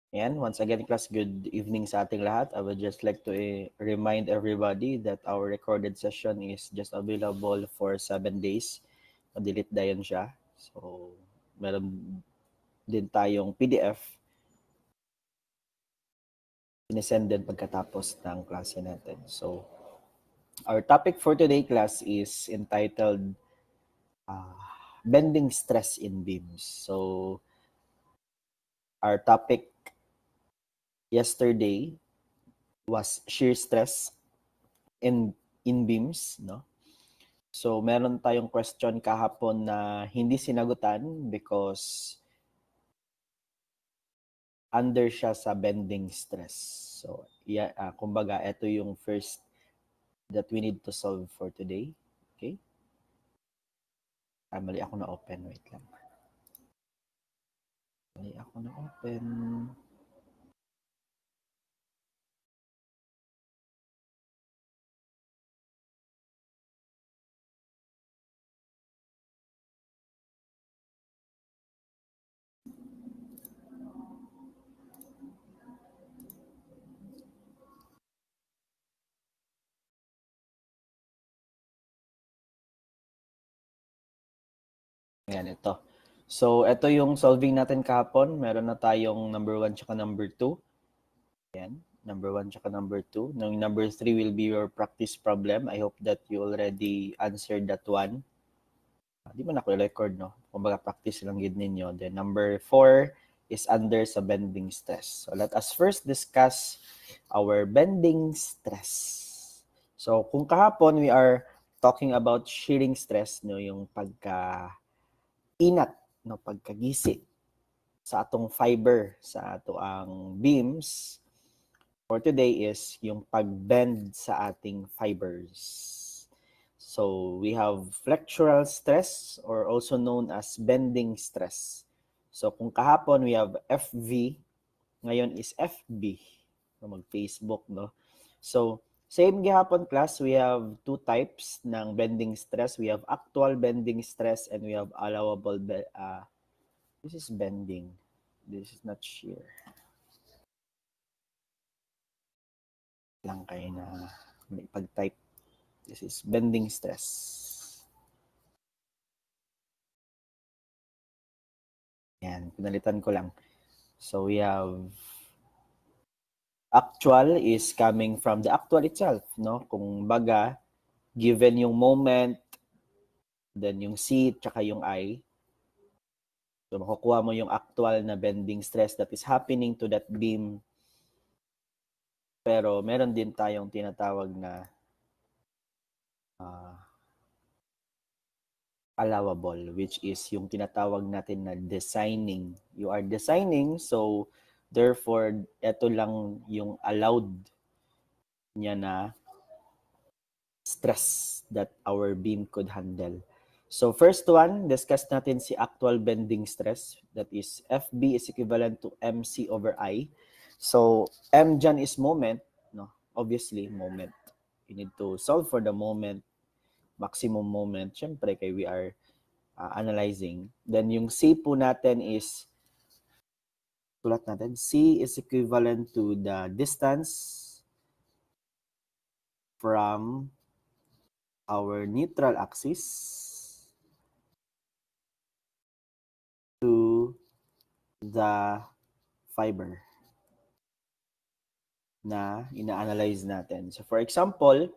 And once again, class, good evening sa ating lahat. I would just like to remind everybody that our recorded session is just available for 7 days. Ma-delete na yan siya. So, meron din tayong PDF sinesend din pagkatapos ng klase natin. So, our topic for today, class, is entitled Bending Stress in Beams. So, our topic yesterday was shear stress in beams, no? So, meron tayong question kahapon na hindi sinagutan because under siya sa bending stress. So, kumbaga, ito yung first that we need to solve for today. Okay? Mali ako na open. Wait lang. Mali ako na open. Ayan, ito. So, ito yung solving natin kahapon. Meron na tayong number 1 tsaka number 2. Ayan, number 1 tsaka number 2. Number 3 will be your practice problem. I hope that you already answered that one. Di ba na-record, no? Kumbaga, practice lang yun ninyo. Then, number 4 is under sa bending stress. So, let us first discuss our bending stress. So, kung kahapon we are talking about shearing stress, no, yung pagka-inat, no, pagkagisi sa atong fiber, sa ato ang beams, for today is yung pag-bend sa ating fibers. So, we have flexural stress or also known as bending stress. So, kung kahapon we have FV, ngayon is FB. So, mag-Facebook, no? So, same gihapon class, we have two types ng bending stress. We have actual bending stress and we have allowable this is bending. This is not shear. Lang kayo na may pag-type. This is bending stress. Yan, pinalitan ko lang. So we have actual is coming from the actual itself, no? Kung baga, given yung moment, then yung C, tsaka yung I, so makukuha mo yung actual na bending stress that is happening to that beam. Pero meron din tayong tinatawag na allowable, which is yung tinatawag natin na designing. You are designing, so therefore, ito lang yung allowed niya na stress that our beam could handle. So first one, discuss natin si actual bending stress. That is, FB is equivalent to MC over I. So M dyan is moment, no? Obviously, moment. You need to solve for the moment, maximum moment. Siyempre, kay we are analyzing. Then yung C po natin is, sulat natin, C is equivalent to the distance from our neutral axis to the fiber na ina-analyze natin. So for example,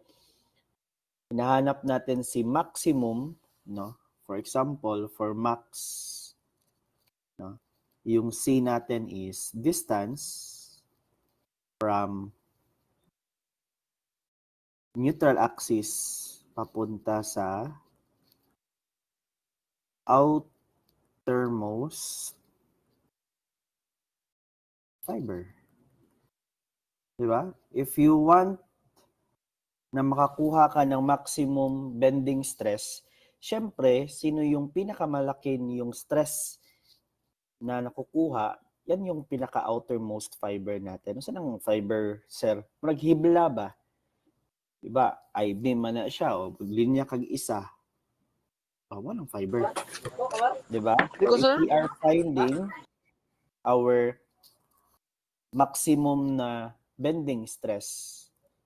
hinahanap natin si maximum, no? For example, for max, no? Yung C natin is distance from neutral axis papunta sa outermost fiber. Diba? If you want na makakuha ka ng maximum bending stress, syempre, sino yung pinakamalaki yung stress na nakukuha, yan yung pinaka-outermost fiber natin. Saan ang fiber, sir? Maghibla ba? Diba? I-beam man na siya, o linya kag isa. Walang fiber. Diba? So if we are finding our maximum na bending stress.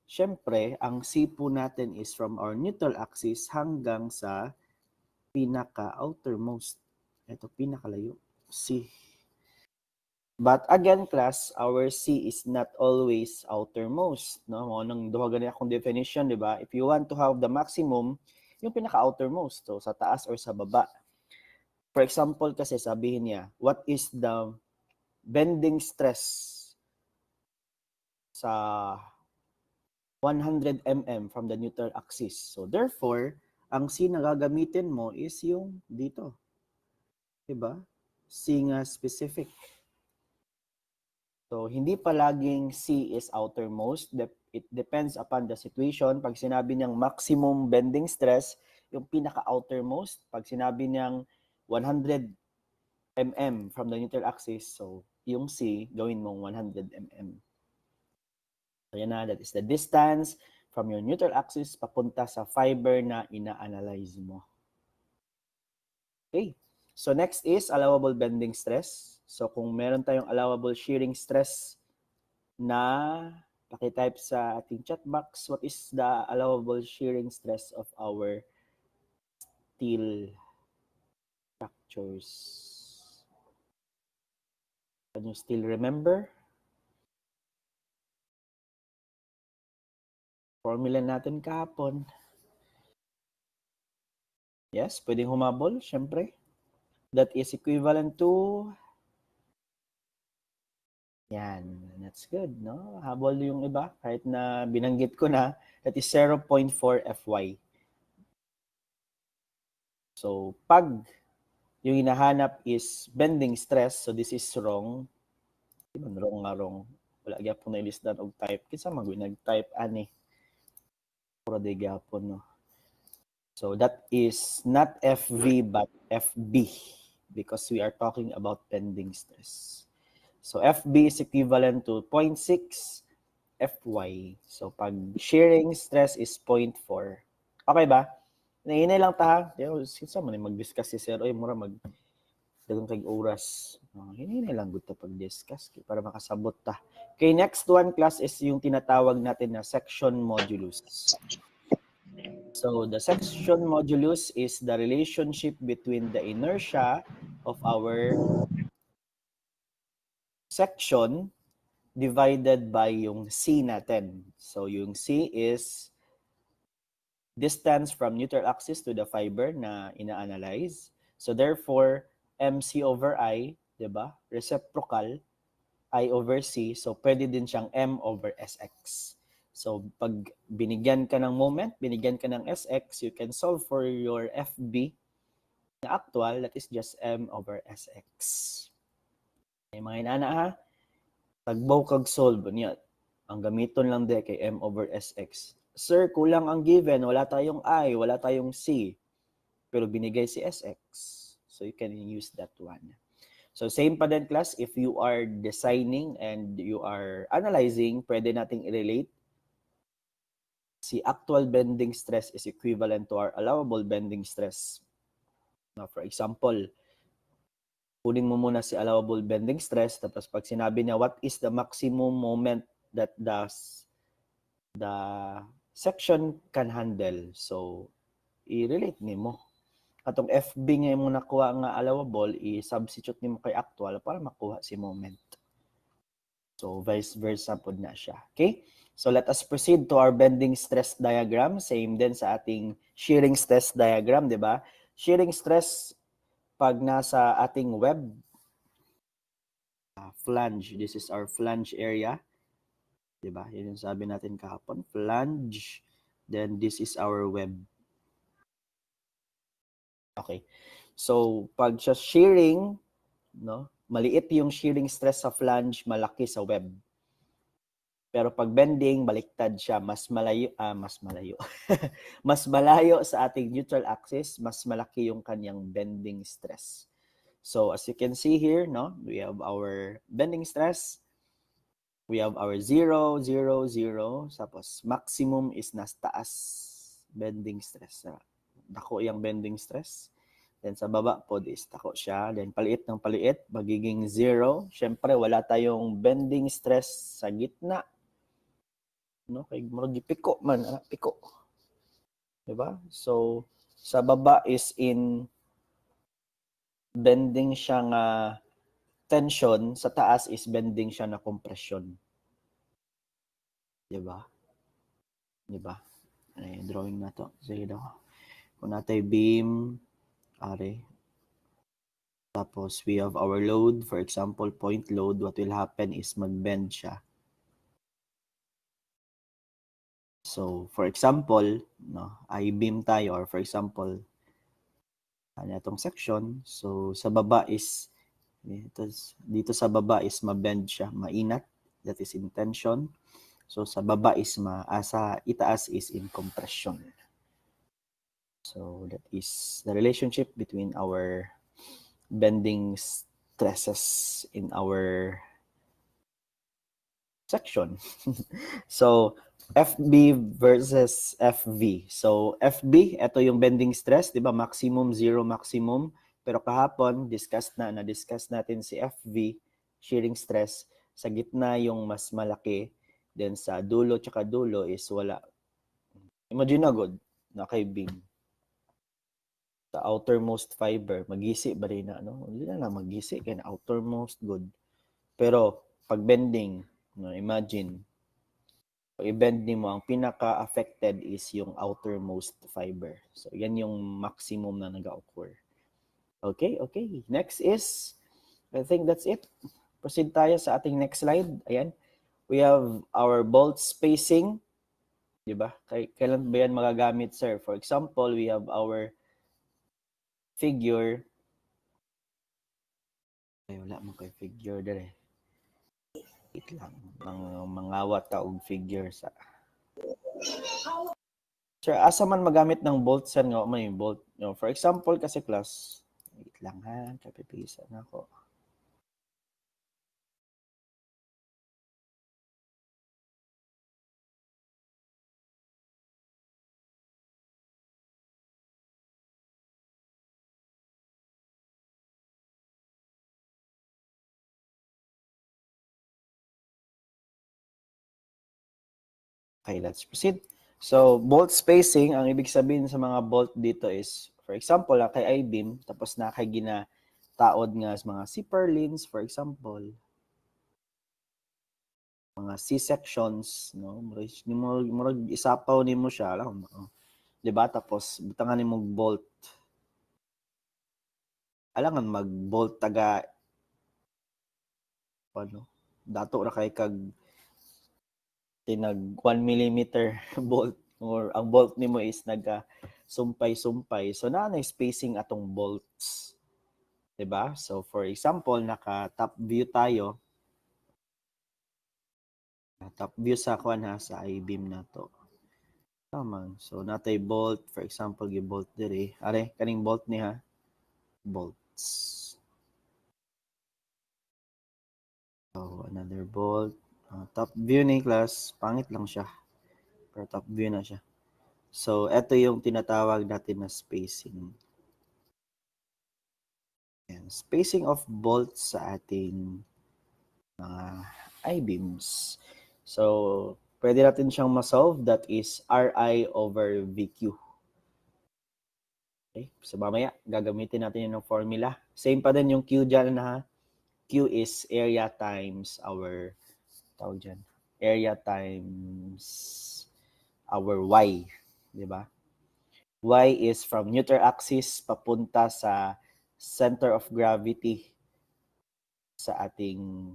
Siyempre, ang C po natin is from our neutral axis hanggang sa pinaka-outermost. Ito, pinakalayo. C. But again, class, our C is not always outermost. No? Nang duha ganyan akong definition, di ba? If you want to have the maximum, yung pinaka-outermost. So, sa taas or sa baba. For example, kasi sabihin niya, what is the bending stress sa 100 mm from the neutral axis. So therefore, ang C na gagamitin mo is yung dito. Diba? C nga specific. So hindi palaging C is outermost. It depends upon the situation. Pag sinabi niyang maximum bending stress, yung pinaka-outermost. Pag sinabi niyang 100 mm from the neutral axis, so yung C, gawin mong 100 mm. So yan na, that is the distance from your neutral axis papunta sa fiber na ina-analyze mo. Okay. So next is allowable bending stress. So kung meron tayong allowable shearing stress na pakitype sa ating chat box, what is the allowable shearing stress of our steel structures? Can you still remember? Formula natin kahapon. Yes, pwedeng humabol, syempre. That is equivalent to... Yan, that's good, no? Habol yung iba, kahit na binanggit ko na, that is 0.4 Fy. So, pag yung hinahanap is bending stress, so this is wrong. Wrong nga wrong. Wala gyapon na ilisdan og type. Kinsa man nag-type ani? Puro di gyapon, no? So that is not FV but FB because we are talking about bending stress. So FB is equivalent to 0.6 Fy. So pag shearing stress is 0.4. Okay ba? Nainay lang ta. Sinsa man mag-discuss si Sir, oy mura mag dagang kay oras. Hinay lang gud ta pag-discuss para makasabot ta. Okay, next one class is yung tinatawag natin na section modulus. So the section modulus is the relationship between the inertia of our section divided by yung C natin. So yung C is distance from neutral axis to the fiber na ina-analyze. So therefore, MC over I, di ba? Reciprocal, I over C. So pwede din siyang M over SX. So pag binigyan ka ng moment, binigyan ka ng SX, you can solve for your FB na actual, that is just M over SX. Ay mga inana ha, tagbaw kag solve niya. Ang gamiton lang de kay M over SX. Sir, kulang ang given, wala tayong I, wala tayong C. Pero binigay si SX. So you can use that one. So same pa din class, if you are designing and you are analyzing, pwede nating i-relate si actual bending stress is equivalent to our allowable bending stress. Now, for example, kunin mo muna si allowable bending stress, tapos pag sinabi niya what is the maximum moment that the section can handle, so i-relate nimo. Atong FB nga mo nakuha nga allowable, i-substitute nimo kay actual para makuha si moment. So vice versa po na siya. Okay? So let us proceed to our bending stress diagram. Same din sa ating shearing stress diagram, di ba? Shearing stress pag nasa ating web, flange. This is our flange area. Di ba? Yun yung sabi natin kahapon. Flange. Then this is our web. Okay. So pag sa shearing, no, maliit yung shearing stress sa flange, malaki sa web. Pero pag bending, baliktad siya, mas malayo, mas malayo sa ating neutral axis, mas malaki yung kanyang bending stress. So as you can see here, no, we have our bending stress, we have our 0, 0, 0, tapos maximum is nas taas bending stress. Dako yung bending stress. Then sa baba po, is tako siya. Then paliit ng paliit, magiging 0. Siyempre, wala tayong bending stress sa gitna. No? Kay murag piko man, piko. Diba? So, sa baba is in bending siya nga tension, sa taas is bending siya na compression. Diba? Diba? Ay, drawing na to. Sige daw. Kung natay beam, are. Tapos, we have our load. For example, point load. What will happen is mag-bend siya. So, for example, no, I-beam tayo. Or for example, ano itong section. So, sa baba is, dito sa baba is ma-bend siya. Mainat. That is in tension. So, sa baba is sa itaas is in compression. So, that is the relationship between our bending stresses in our section. So, FB versus FV. So, FB, ito yung bending stress, di ba? Maximum, zero maximum. Pero kahapon, na-discuss natin si FV, shearing stress. Sa gitna yung mas malaki. Then sa dulo tsaka dulo is wala. Imagine na good, na kay beam. Sa outermost fiber, magisi ba rin na, no? Hindi na magisi, kaya outermost good. Pero, pag bending, no, imagine, pag i-bend mo, ang pinaka-affected is yung outermost fiber. So, yan yung maximum na nag-occur. Okay. Next is, I think that's it. Proceed tayo sa ating next slide. Ayan. We have our bolt spacing. Diba? Kailan ba yan magagamit, sir? For example, we have our figure. Ay, wala mo kay figure dere. Wait lang. Mangawat taog figure sa... Sir, asa man magamit ng bolt, sir, nga may bolt. No, for example, kasi class, wait lang ha, kapipisa na ako. Okay, let's proceed. So, bolt spacing, ang ibig sabihin sa mga bolt dito is, for example, kay I-beam, tapos na kay ginataod nga sa mga C-purlins, for example, mga C-sections, no? Murag isapaw nimo siya, alam mo. 'Di ba? Tapos butangan nimo bolt. Alangan mag-bolt taga ano? Dato ra kay kag tinag 1 millimeter bolt or ang bolt nimo is naga sumpay-sumpay. So na spacing atong bolts. 'Di ba? So for example, naka top view tayo. Top view sa kuan ha sa I-beam na to. Tama. So natay bolt, for example, gi-bolt diri. Are kaning bolt ni ha. Bolts. So another bolt. Top view ni class, pangit lang siya. Pero top view na siya. So ito yung tinatawag natin na spacing. Ayan. Spacing of bolts sa ating mga I-beams. So, pwede natin siyang ma-solve. That is Ri over VQ. Okay? So, mamaya, gagamitin natin yung formula. Same pa din yung Q dyan na ha. Q is area times our, tawag dyan, area times our Y. Diba? Y is from neutral axis papunta sa center of gravity sa ating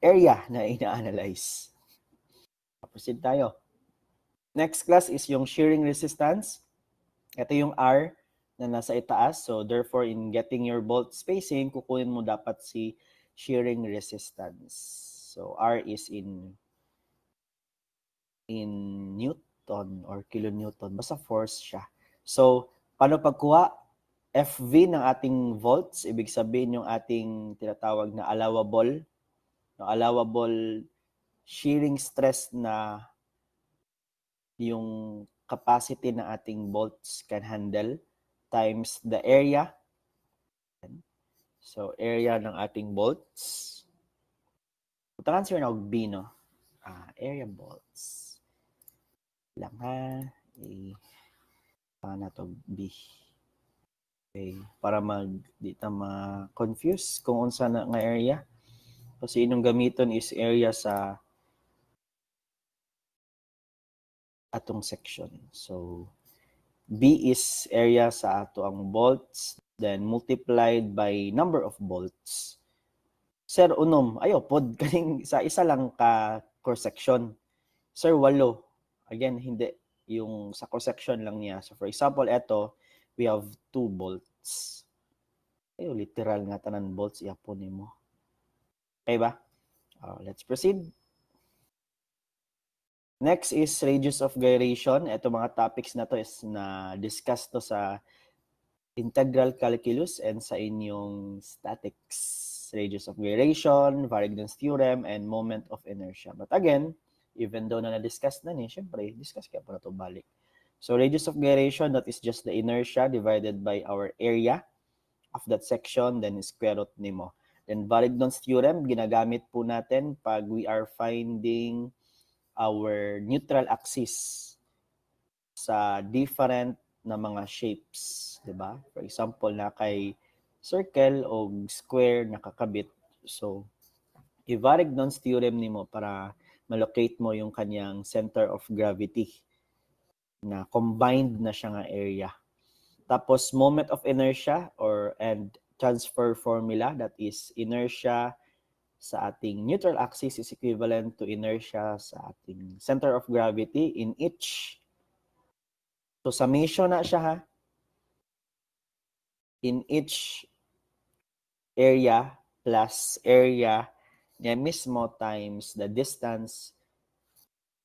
area na ina-analyze. Proceed tayo. Next class is yung shearing resistance. Ito yung R na nasa itaas. So therefore, in getting your bolt spacing, kukunin mo dapat si shearing resistance. So R is in Newton or kilonewton. Basta force siya. So, paano pagkuha? FV ng ating volts, ibig sabihin yung ating tinatawag na allowable shearing stress na yung capacity na ating bolts can handle times the area. So, area ng ating bolts. Ito answer na B, no? Area bolts. Lang ha. Na to B. Okay. Para di ta ma-confuse kung unsa na nga area. Kasi inong gamiton is area sa atong section. So, B is area sa ato ang bolts, then multiplied by number of bolts. Sir, unom, ayo pod kaning sa isa lang ka cross section. Sir, 8. Again, hindi yung sa cross section lang niya. So for example, eto, we have 2 bolts. Ayo, literal nga tanan bolts iapon nimo. Okay ba? Let's proceed. Next is radius of gyration. Ito mga topics na to is na discuss to sa integral calculus and sa inyong statics. Radius of gyration, Varigno's theorem, and moment of inertia. But again, even though na na-discuss na ni, syempre, discuss kaya po na ito balik. So radius of gyration, that is just the inertia divided by our area of that section, then square root nimo. Then Varigno's theorem, ginagamit po natin pag we are finding our neutral axis sa different na mga shapes, di ba? For example, na kay circle o square nakakabit. So, i-Varignon's theorem nimo para malocate mo yung kanyang center of gravity na combined na siya nga area. Tapos, moment of inertia and transfer formula, that is inertia sa ating neutral axis is equivalent to inertia sa ating center of gravity in each. So, summation na siya ha. In each area plus area niya mismo times the distance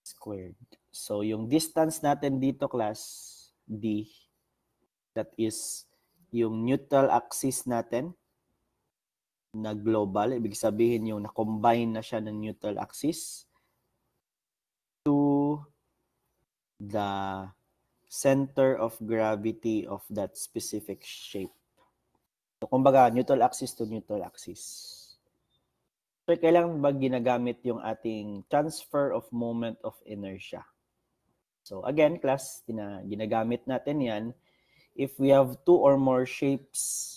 squared. So, yung distance natin dito, class, D, that is yung neutral axis natin na global, ibig sabihin yung na-combine na siya ng neutral axis to the center of gravity of that specific shape. So, kumbaga, neutral axis to neutral axis. So, kailangan ba ginagamit yung ating transfer of moment of inertia? So, again, class, ginagamit natin yan if we have 2 or more shapes.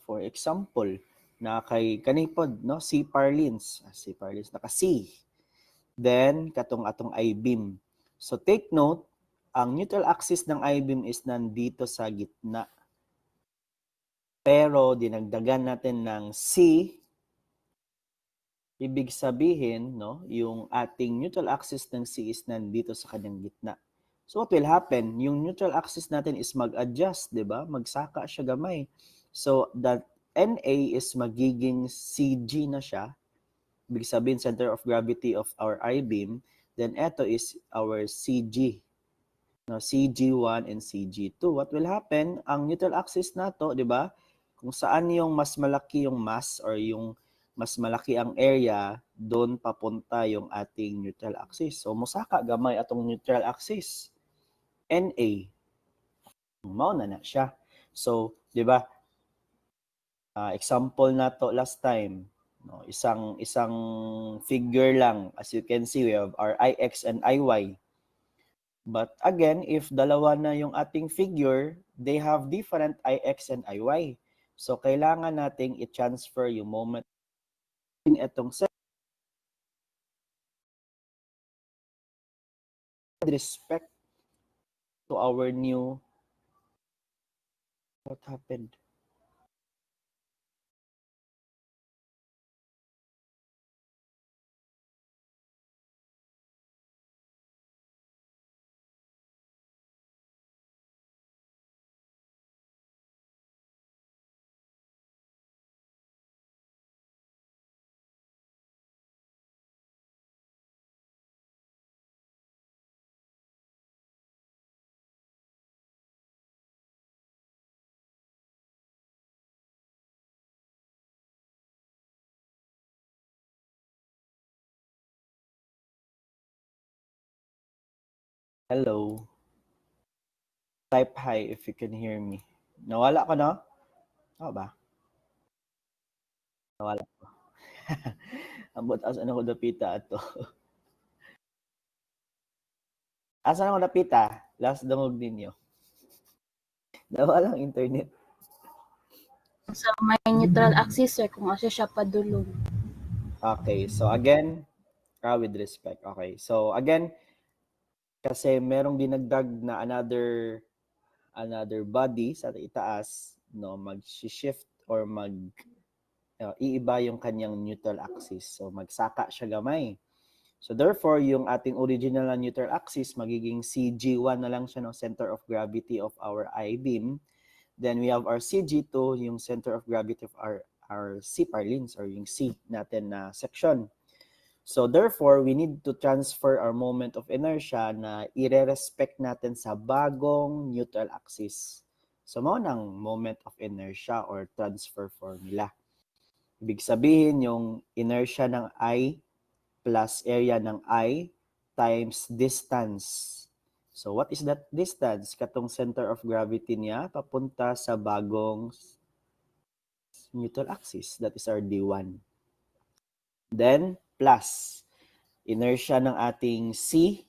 For example, na kay kanipod, no? C parlins naka-C. Then, katong atong I-beam. So, take note, ang neutral axis ng I-beam is nandito sa gitna. Pero, dinagdagan natin ng C, ibig sabihin, no, yung ating neutral axis ng C is nandito sa kanyang gitna. So, what will happen? Yung neutral axis natin is mag-adjust, di ba? Magsaka siya gamay. So, that NA is magiging CG na siya. Ibig sabihin, center of gravity of our I-beam. Then, ito is our CG. No, CG1 and CG2. What will happen? Ang neutral axis na to, di ba? Kung saan yung mas malaki yung mass or yung mas malaki ang area, doon papunta yung ating neutral axis. So, musaka gamay atong neutral axis. NA. Mauna na siya. So, di ba? Example na to last time. No, isang figure lang. As you can see, we have our IX and IY. But again, if dalawa na yung ating figure, they have different IX and IY. So, kailangan nating i-transfer yung moment in etong set with respect to our new what happened? Hello. Type hi if you can hear me. Nawala ko, no? Oo ba? Nawala ko. Ambot as ano ko dapita ato. Asa na ko dapita? Last dungog ninyo. Nawala ang internet. Sa may neutral axis, sir, kung asa siya padulong. Okay, so again, with respect. Okay, so again, kasi merong dinagdag na another body sa itaas, no, mag-shift or iiba yung kanyang neutral axis. So magsaka siya gamay. So therefore, yung ating original na neutral axis magiging CG1 na lang siya, no, center of gravity of our I-beam. Then we have our CG2, yung center of gravity of our C parlins or yung C natin na section. So therefore, we need to transfer our moment of inertia na ire-respect natin sa bagong neutral axis. So mo ng moment of inertia or transfer formula. Ibig sabihin yung inertia ng I plus area ng I times distance. So what is that distance? Katong center of gravity niya papunta sa bagong neutral axis. That is our D1. Then plus inertia ng ating C,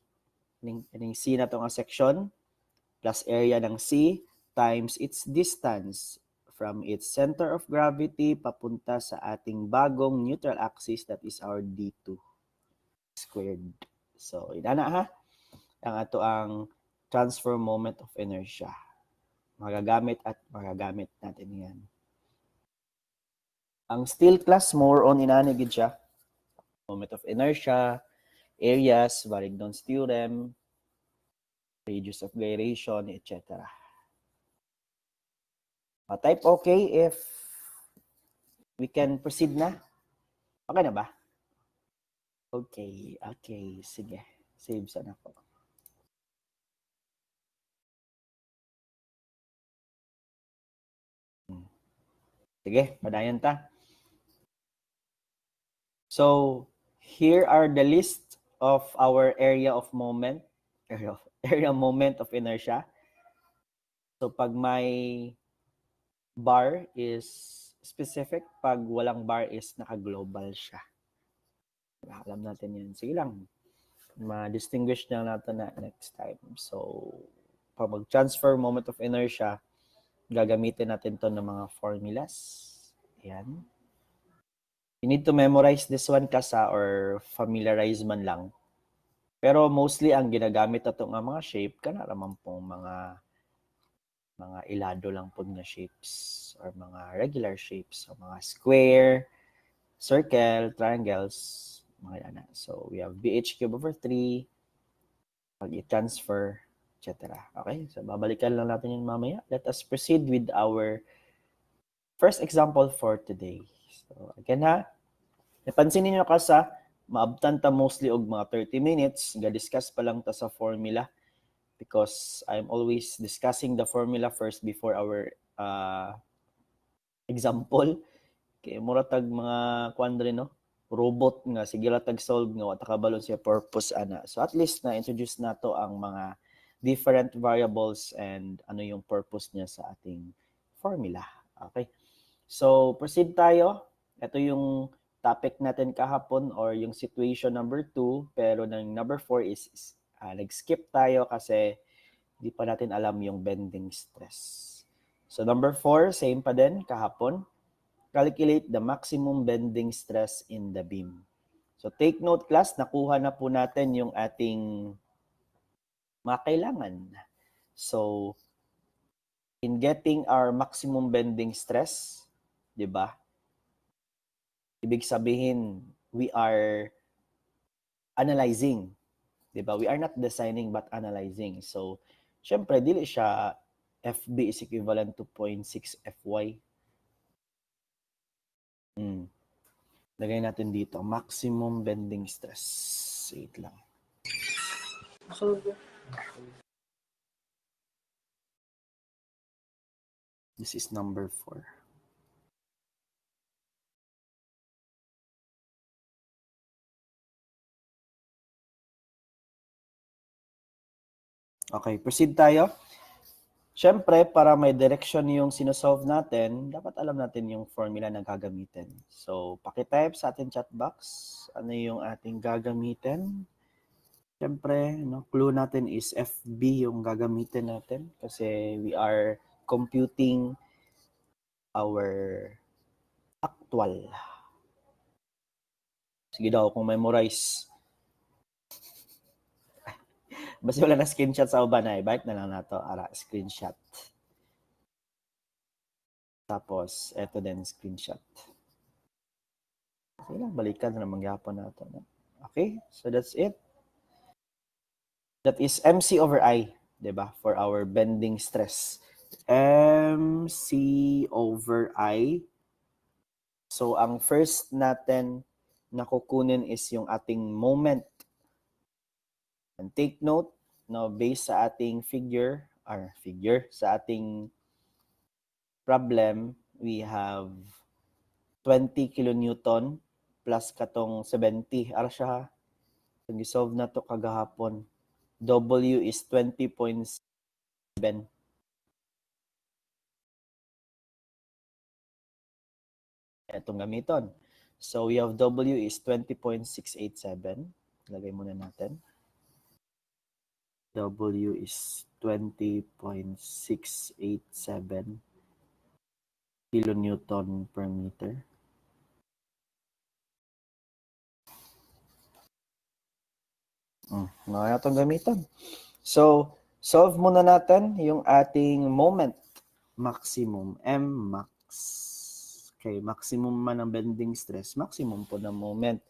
yung C na itong section, plus area ng C times its distance from its center of gravity papunta sa ating bagong neutral axis, that is our D2 squared. So, inana ha, ang ato ang transfer moment of inertia. Magagamit natin yan. Ang steel class, more on inanigid siya. Moment of inertia, areas, Varigdon's theorem, radius of gyration, etc. Type okay if we can proceed na. Okay na ba? Okay. Sige. Save sana po. Sige, padayon ta. So, here are the list of our area moment of inertia. So, pag may bar is specific, pag walang bar is naka-global siya. Alam natin yan. Sige lang. Ma-distinguish na natin na next time. So, pag mag-transfer moment of inertia, gagamitin natin to ng mga formulas. Ayan. You need to memorize this one kasa or familiarize man lang. Pero mostly ang ginagamit nato nga mga shape kana raman pong mga ilado lang po nga shapes or mga regular shapes. So mga square, circle, triangles, mga yan. So we have BH cube over 3, pag i-transfer, etc. Okay, so babalikan lang natin yun mamaya. Let us proceed with our first example for today. So again ha, napansin niyo kasa, maabtan ta mostly og mga 30 minutes, ga-discuss pa lang ta sa formula because I'm always discussing the formula first before our example. Kay mura tag mga kuandre, no? Robot nga sige ra tag solve nga wata kabalon siya purpose ana. So at least na introduce nato ang mga different variables and ano yung purpose niya sa ating formula. Okay? So proceed tayo. Ito yung topic natin kahapon or yung situation number 2, pero ng number 4 is nag-skip tayo kasi di pa natin alam yung bending stress. So number 4, same pa din kahapon. Calculate the maximum bending stress in the beam. So take note class, nakuha na po natin yung ating mga kailangan. So in getting our maximum bending stress, di ba? Ibig sabihin, we are analyzing. Di ba? We are not designing but analyzing. So, syempre, dili siya FB is equivalent to 0.6 FY. Lagay natin dito, maximum bending stress. Wait lang. This is number 4. Okay, proceed tayo. Siyempre, para may direction yung sinosolve natin, dapat alam natin yung formula na gagamitin. So, pakitype sa ating chat box, ano yung ating gagamitin. Siyempre, no, clue natin is FB yung gagamitin natin kasi we are computing our actual. Sige daw, kung memorize. Basta wala na screenshot sa uban ay bike na lang nato. Ara, screenshot. Tapos, eto din, screenshot. Sige lang, balikan na mangyapon nato. Okay, so that's it. That is MC over I, diba? For our bending stress. MC over I. So, ang first natin na kukunin is yung ating moment. And take note, no, based sa ating sa ating problem, we have 20 kilonewton plus katong 70. Ara siya, nag-solve na to kagahapon. W is 20.7. Itong gamiton. So, we have W is 20.687. Lagay muna natin. W is 20.687 kilonewton per meter. Nga itong gamiton. So, solve muna natin yung ating moment maximum, M max. Okay, maximum man ang bending stress, maximum po na moment.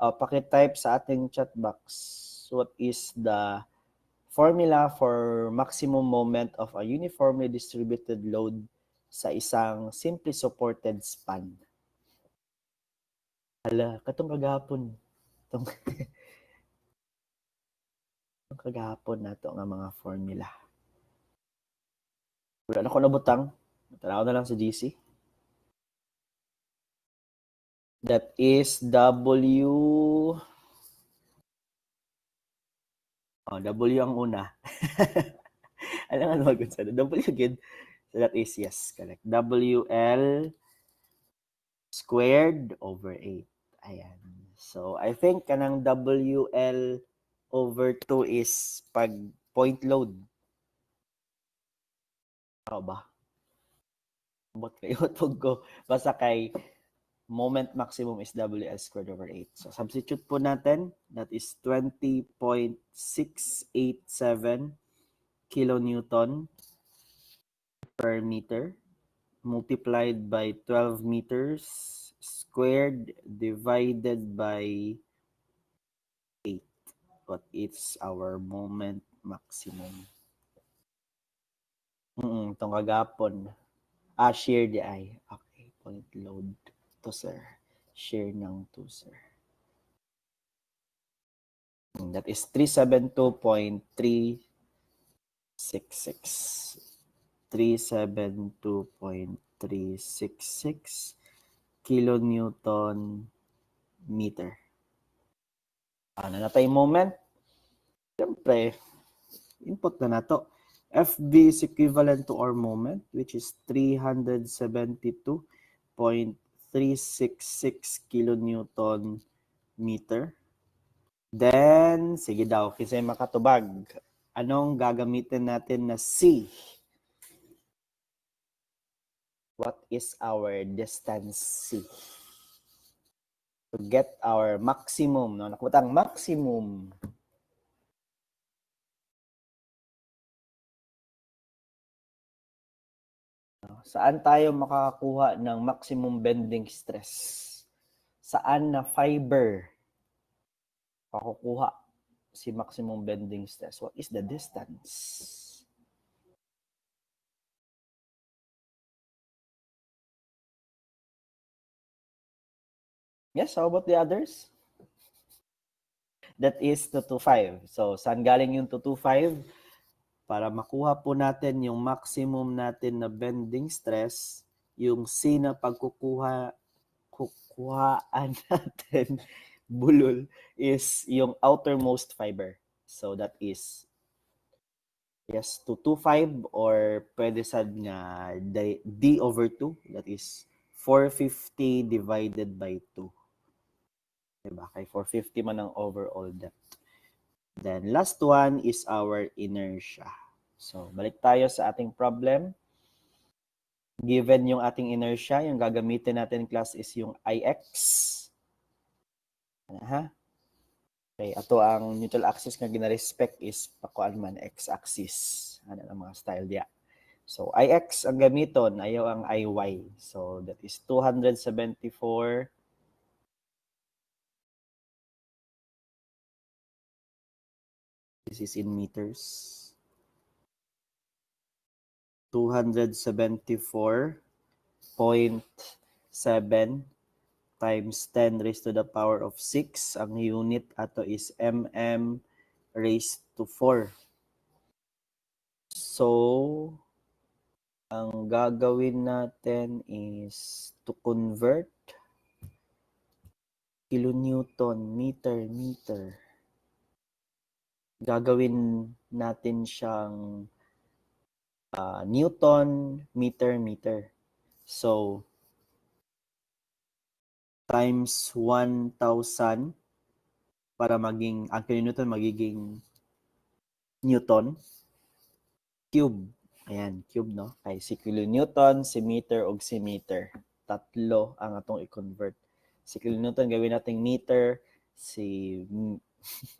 Pakitype sa ating chat box, what is the formula for maximum moment of a uniformly distributed load sa isang simply supported span? Hala, katong kagahapon. Kagahapon na to nga mga formula. Wala na ko nabutang. Tanaw na lang sa GC. That is W. W ang una. Alam nga naman sa W again. So that is yes, correct. WL squared over 8. Ayan. So I think kanang WL over 2 is pag point load. Ako ba? Bot kayo ko. Basta kay moment maximum is WL squared over 8. So substitute po natin. That is 20.687 kilonewton per meter multiplied by 12 meters squared divided by 8. But it's our moment maximum. Itong kagapon. Share di ay. Okay, point load to sir. Share ng to sir. That is 372.366. 372.366 kilonewton meter. Ano na tayo moment? Siyempre, input na nato. FB is equivalent to our moment, which is 372.366 kilonewton meter. Then, sige daw, kasi makatubag. Anong gagamitin natin na C? What is our distance C? To get our maximum, no? Nakutang maximum. Saan tayo makakakuha ng maximum bending stress? Saan na fiber makukuha si maximum bending stress? What is the distance? Yes, how about the others? That is 225. So, saan galing yung 225? Para makuha po natin yung maximum natin na bending stress, yung C na pagkukuhaan natin, bulol, is yung outermost fiber. So, that is Yes, 225 or pwede sad nga d over 2, that is 450 divided by 2. Diba? Kay 450 man ang overall depth. Then last one is our inertia. So balik tayo sa ating problem. Given yung ating inertia, yung gagamitin natin class is yung Ix. Ha? Okay, ato ang neutral axis nga gina-respect is pakuan man x-axis. Ano ang mga style diya. So Ix ang gamiton, ayaw ang Iy. So that is 274. This is in meters. 274.7 times 10 raised to the power of 6. Ang unit ato is mm raised to 4. So, ang gagawin natin is to convert kilonewton, meter. Gagawin natin siyang Newton, meter. So, times 1,000 para maging, ang kilonewton magiging Newton. Cube. Ayan, cube, no? Kay si kilonewton, si meter, o si meter. Tatlo ang atong i-convert. Si kilonewton gawin nating meter, si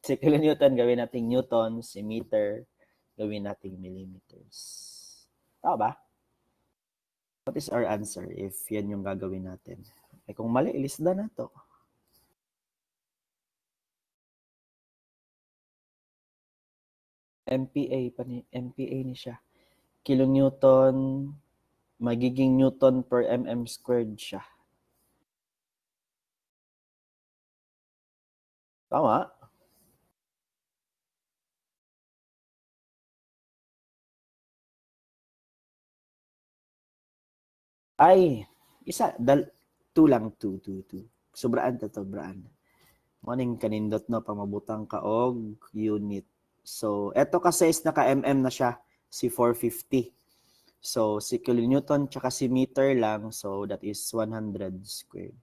kilonewton gawin nating newton, si meter gawin nating millimeters. Tama ba? What is our answer if yan yung gagawin natin? Ay kung mali, ilisda na to. MPA ni siya. Kilonewton, magiging Newton per mm squared siya. Tama? Ay, isa, 2 lang, 2. Sobraan to, sobraan. Morning kanindot, no, pamabutang ka og unit. So, eto kasi is naka-mm na siya, si 450. So, si kilonewton tsaka si meter lang, so that is 100 squared.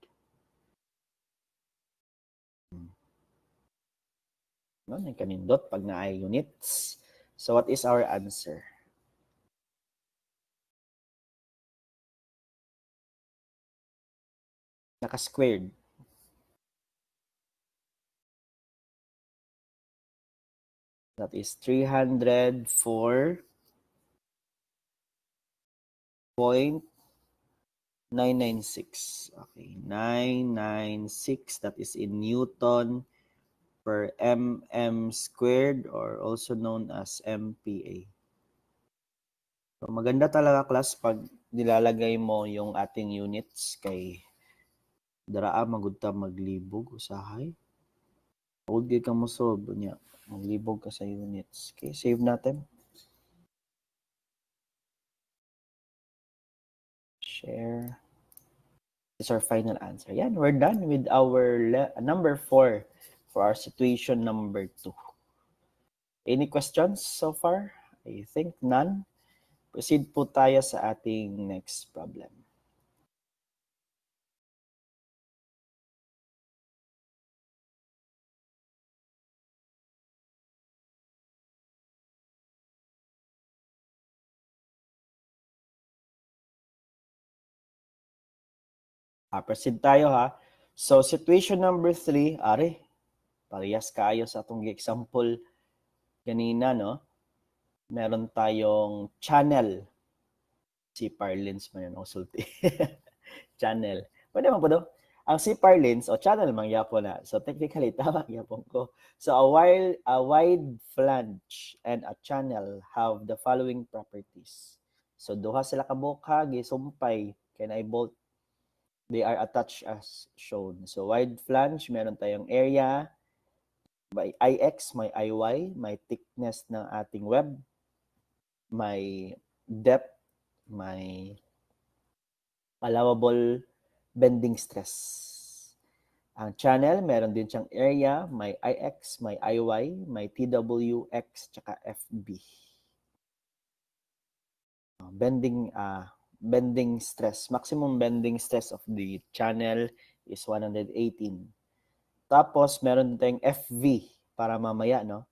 No, kanindot pag na ay units. So, what is our answer? Naka-squared. That is 304.996. Okay, 996. That is in Newton per mm squared or also known as MPA. So, maganda talaga class pag nilalagay mo yung ating units kay daraa magudta maglibog usahay. Huwag di ka mo solve niya. Maglibog ka sa units. Okay, save natin. Share. This is our final answer. Yan, we're done with our number 4 for our situation number 2. Any questions so far? I think none. Proceed po tayo sa ating next problem. Proceed tayo ha. So, situation number 3, are, parehas kayo sa atong example kanina, no? Meron tayong channel. Si Parlins man yun, sulti. Channel. Pwede man po do. Ang si Parlins, o channel man yapon na. So, technically, tama yapon ko. So, a wide flange and a channel have the following properties. So, duha sila kabukha, gisumpay, kay na bolt. They are attached as shown. So, wide flange, meron tayong area, by Ix, may Iy, may thickness ng ating web, may depth, may allowable bending stress. Ang channel, meron din siyang area, may Ix, may Iy, may TWX, tsaka FB. bending stress. Maximum bending stress of the channel is 118. Tapos meron tayong FV para mamaya, no?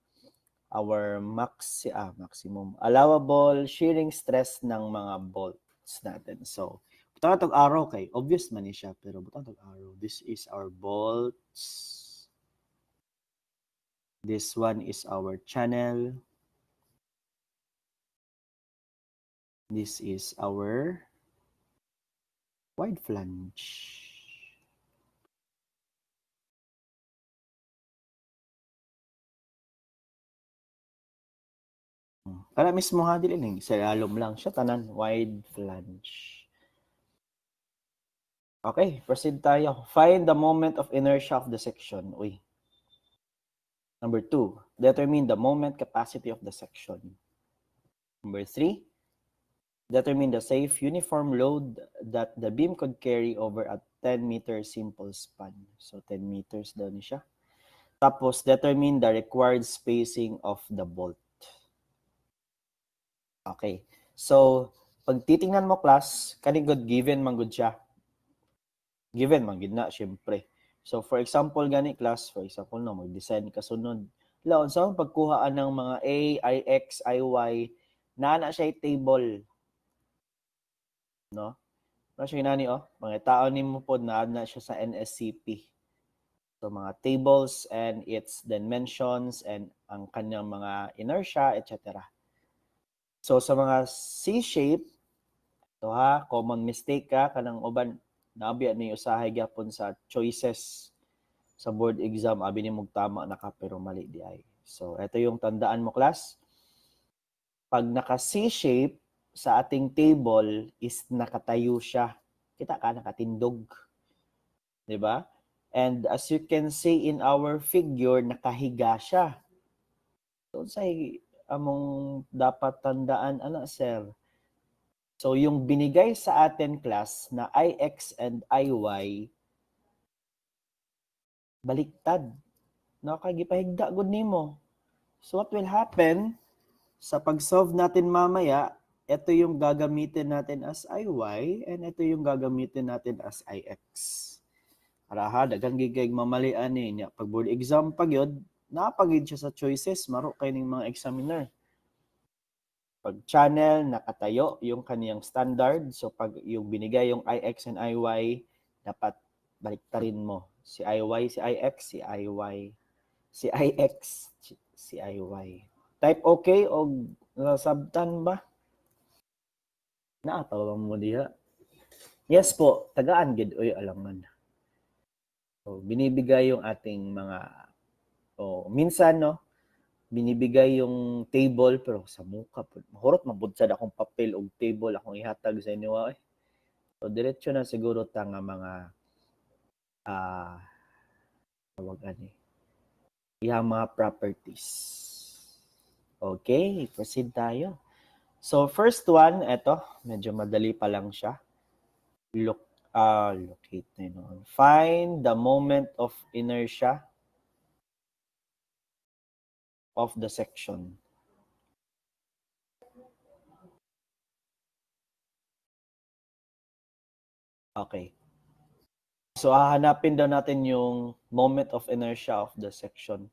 Our maximum allowable shearing stress ng mga bolts natin. So, butang tag arrow kay obvious man ni siya, pero butang tag arrow. This is our bolts. This one is our channel. This is our wide flange. Kaya mismo ha dili ning sa alom lang siya tanan wide flange. Okay, proceed tayo. Find the moment of inertia of the section. Uy. Number 2, determine the moment capacity of the section. Number 3, determine the safe uniform load that the beam could carry over a 10-meter simple span. So 10 meters daw ni siya. Tapos determine the required spacing of the bolt. Okay. So pag titingnan mo class, kani good given man good siya. Given man gid na syempre. So for example gani class, for example no mag-design ka sunod. Laon sa pagkuhaan ng mga A, IX, IY, na siya table. No? Ano siya nani mga tao nimo pod na siya sa NSCP. So mga tables and its dimensions and ang kanyang mga inertia, etc. So sa mga C-shape, ito ha, common mistake ka kanang uban nabiya ni usahay gyapon sa choices sa board exam, abi ni mong tama na ka pero mali di ay. So ito yung tandaan mo class. Pag naka C-shape sa ating table is nakatayo siya. Kita ka nakatindog. 'Di ba? And as you can see in our figure, nakahiga siya. So say among dapat tandaan ana sir. So yung binigay sa atin class na IX and IY baliktad. No, kay gipahigda gud nimo. So what will happen sa pag-solve natin mamaya, ito yung gagamitin natin as IY and ito yung gagamitin natin as IX. Para ha, daghang gigay mamalian niya. Pag board exam pagyod, napagid siya sa choices, maro kay ning mga examiner. Pag channel, nakatayo yung kaniyang standard. So pag yung binigay yung IX and IY, dapat baliktarin mo. Si IY, si IX, si IY. Si IX, si IY. Type okay o nasabtan ba? Naatawa mo diha. Yes po, tagaan gid oy alangan. So binibigay yung ating mga minsan no, binibigay yung table pero sa muka po. Mahurot mabudsad akong papel og table akong ihatag sa inyo eh. So diretso na siguro ta nga mga tawag ani. Iyang mga properties. Okay, proceed tayo. So first one, eto, medyo madali pa lang siya. Locate na yun. Find the moment of inertia of the section. Okay. So hahanapin daw natin yung moment of inertia of the section.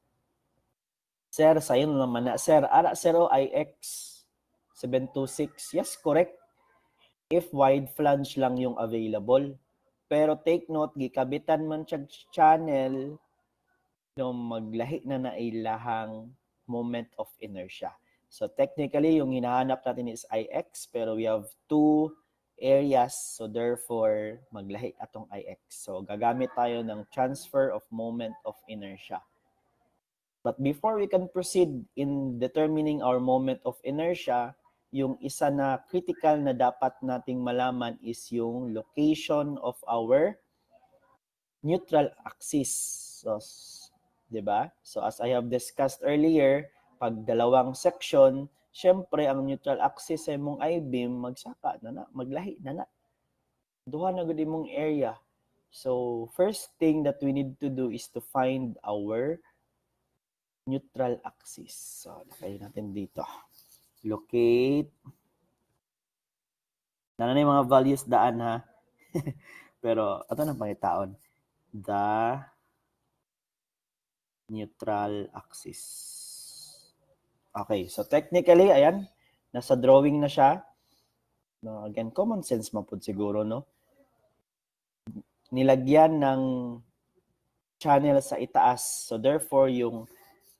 Sir, sayo naman na. Sir, ara 0 IX 726. Yes, correct. If wide flange lang yung available. Pero take note, gikabitan man siya channel no maglahi na nailahang moment of inertia. So technically, yung hinahanap natin is IX, pero we have two areas, so therefore, maglahi atong IX. So gagamit tayo ng transfer of moment of inertia. But before we can proceed in determining our moment of inertia, yung isa na critical na dapat nating malaman is yung location of our neutral axis. So, 'di ba? So as I have discussed earlier, pag dalawang section, syempre ang neutral axis sa imong I-beam magsaka na maglahi na. Duha na gud imong area. So first thing that we need to do is to find our neutral axis. So, lagay natin dito. Locate Na yung mga values daan ha. Pero ato na pangitaon. The neutral axis. Okay, so technically, ayan, nasa drawing na siya. No, again, common sense mapud siguro, no? Nilagyan ng channel sa itaas. So therefore, yung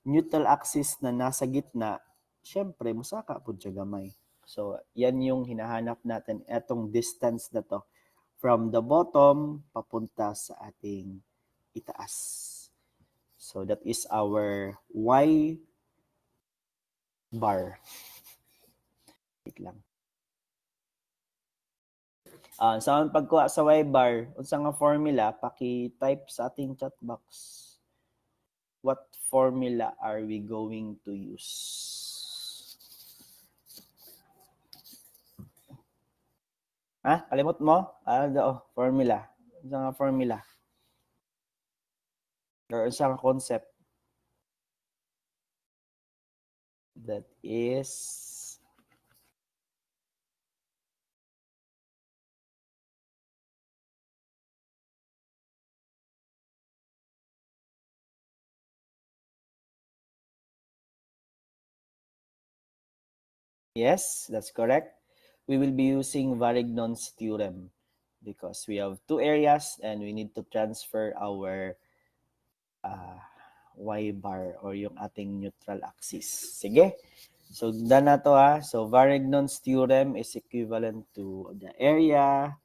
neutral axis na nasa gitna, syempre, musaka po siya gamay. So, yan yung hinahanap natin, etong distance na to. From the bottom, papunta sa ating itaas. So, that is our Y bar. Wait lang. Sa pagkuha sa Y bar, unsa nga formula, paki-type sa ating chat box. What formula are we going to use? Kalimot mo? Formula. Unsa nga formula? Or unsa nga concept? That is yes, that's correct. We will be using Varignon's theorem because we have two areas and we need to transfer our Y bar or yung ating neutral axis. Sige. So, done na to ha. So, Varignon's theorem is equivalent to the area.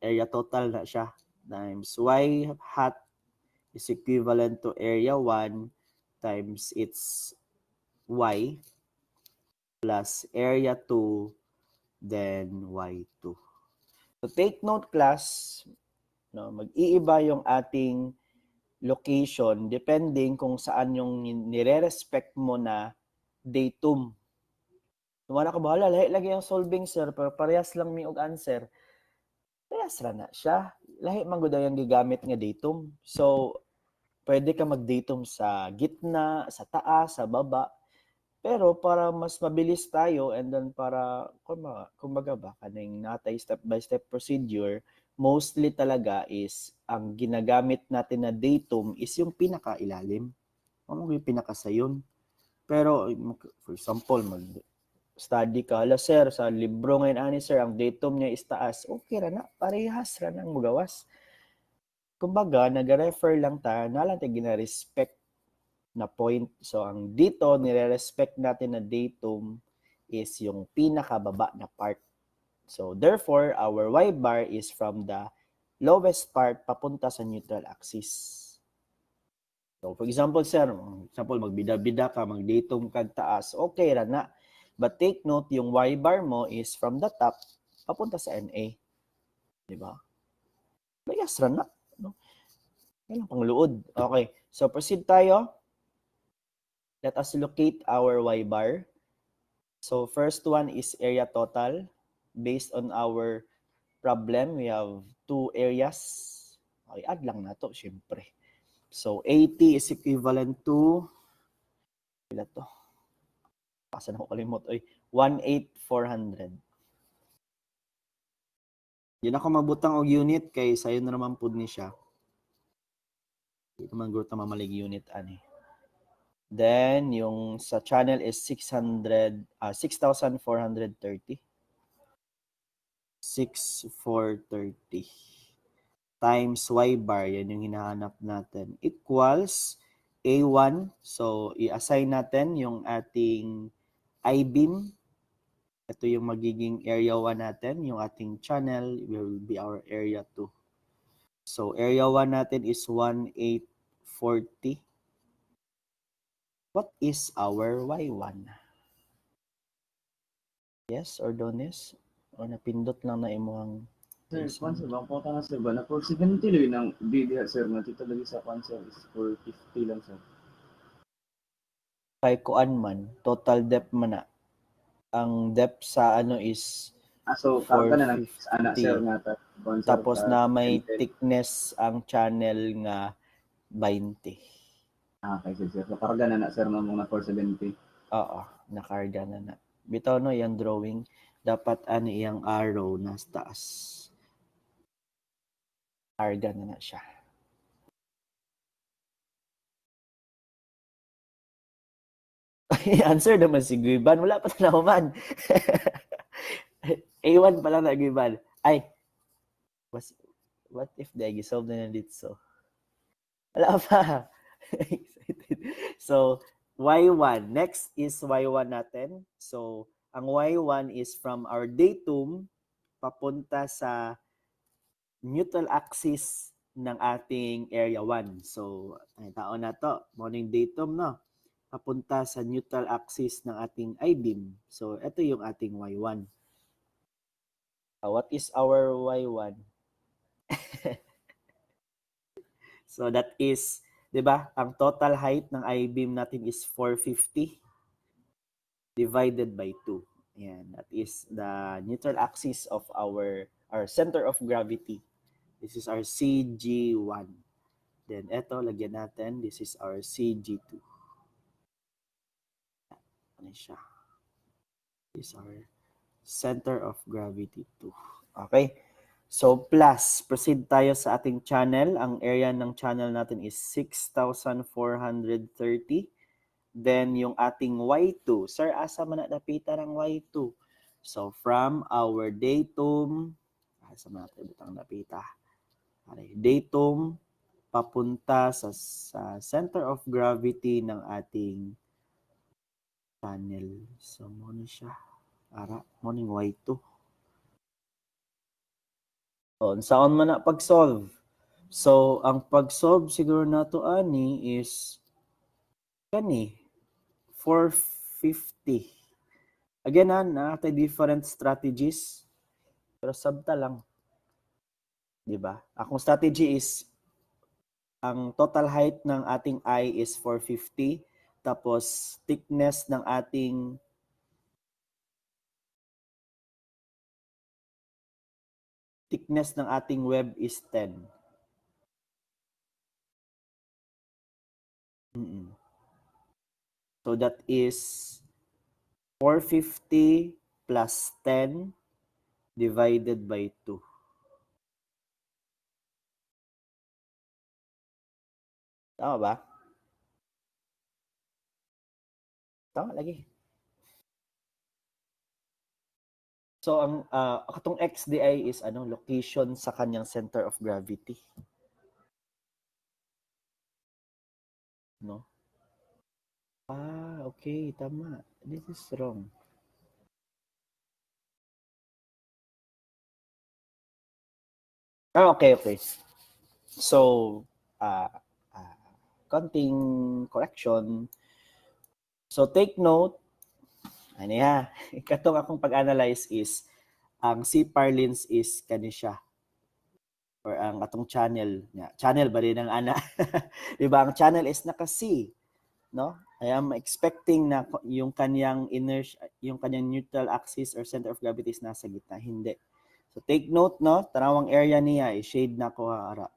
Area total na siya. Times Y hat is equivalent to area 1 times its Y plus area 2 then Y2. So, take note class, no, mag-iiba yung ating location depending kung saan yung nire-respect mo na datum. Wala ka bahala, lahi lagi ang solving sir, pero parehas lang mi og answer. Parehas ra na siya. Lahi man gud ang gigamit nga datum. So pwede ka mag-datum sa gitna, sa taas, sa baba. Pero para mas mabilis tayo and then para kumbaga ba kaning natay step by step procedure, mostly talaga is ang ginagamit natin na datum is yung pinakailalim. Ano yung pinakasayon? Pero for example, mag-study ka, hala sir, sa libro ngayon ani sir, ang datum niya is taas. Okay ra na, parehas ra nang mugawas. Kumbaga, nag-refer lang ta, nalang tayo gina-respect na point. So, ang dito, nire-respect natin na datum is yung pinakababa na part. So, therefore, our Y bar is from the lowest part papunta sa neutral axis. So, for example, sir, magbida-bida ka, mag-datum kag taas, okay ra na. But take note, yung Y bar mo is from the top papunta sa NA. Diba? Bayas ra na. No? Yan ang pangluod. Okay. So, proceed tayo. Let us locate our Y bar. So first one is area total. Based on our problem, we have two areas. Okay, add lang na to, syempre. So 80 is equivalent to, ila to? Pasan ako kalimot, 18400. Yun ako magbutang og unit kay sayo na naman pud ni siya. Hindi naman guro ta mamalig unit ani. Then, yung sa channel is 6,430. 6,430 times Y bar, yan yung hinahanap natin, equals A1. So, i-assign natin yung ating I-beam. Ito yung magiging area 1 natin. Yung ating channel will be our area 2. So, area 1 natin is 1,840. What is our Y1? Yes or dones? O napindot lang na imuhang sir, sponsor bang po ka sir ba na for 70 lang ng BDH sir na tito lagi sa sponsor is for 50 lang sir. Kay kuan man, total depth man na. Ang depth sa ano is so karga na ng anak sir nga ta. Tapos na may thickness ang channel nga 20. Okay sir. So karga na sir mo na 470. Oo, nakarga na. Bitaw no yung drawing. dapat ano iyang arrow na taas. Arga na siya. Answer naman si Guiban. Wala pa na man. A1 pa lang na Guiban. Ay, what if the solve na dito? Wala pa. Excited. So, Y1. Next is Y1 natin. So, ang Y1 is from our datum papunta sa neutral axis ng ating area 1. So, ay taon na to. Morning datum, no? Papunta sa neutral axis ng ating I-beam. So, ito yung ating Y1. What is our Y1? So, that is, di ba, ang total height ng I-beam natin is 450 divided by 2. Ayan, that is the neutral axis of our center of gravity. This is our CG1. Then, eto, lagyan natin. This is our CG2. Ano siya? This is our center of gravity 2. Okay? So, plus, proceed tayo sa ating channel. Ang area ng channel natin is 6,430. Then, yung ating Y2. Sir, asa man na napita ng Y2? So, from our datum, asa man natin butang napita? Datum, papunta sa center of gravity ng ating channel. So, muna siya. Ara, morning Y2. So, saan man na pag-solve? So, ang pag-solve siguro na to ani is kani 450. Again, natin different strategies. Pero sabta lang. Diba? Akong strategy is ang total height ng ating eye is 450. Tapos, thickness ng ating web is 10. So, that is 450 plus 10 divided by 2. Tama ba? Tama lagi. So, ang katong XDI is location sa kanyang center of gravity. No? Okay. Tama. This is wrong. Okay. So, konting correction. So, take note. Ano ya? Katong akong pag-analyze is, ang CPAR lens is kani siya. Or ang atong channel. Channel ba rin ang ana? Diba? Ang channel is naka-C. No? I am expecting na yung kanyang neutral axis or center of gravity is nasa gitna. Hindi. So, take note, no? Tarawang area niya, shade na ko ara.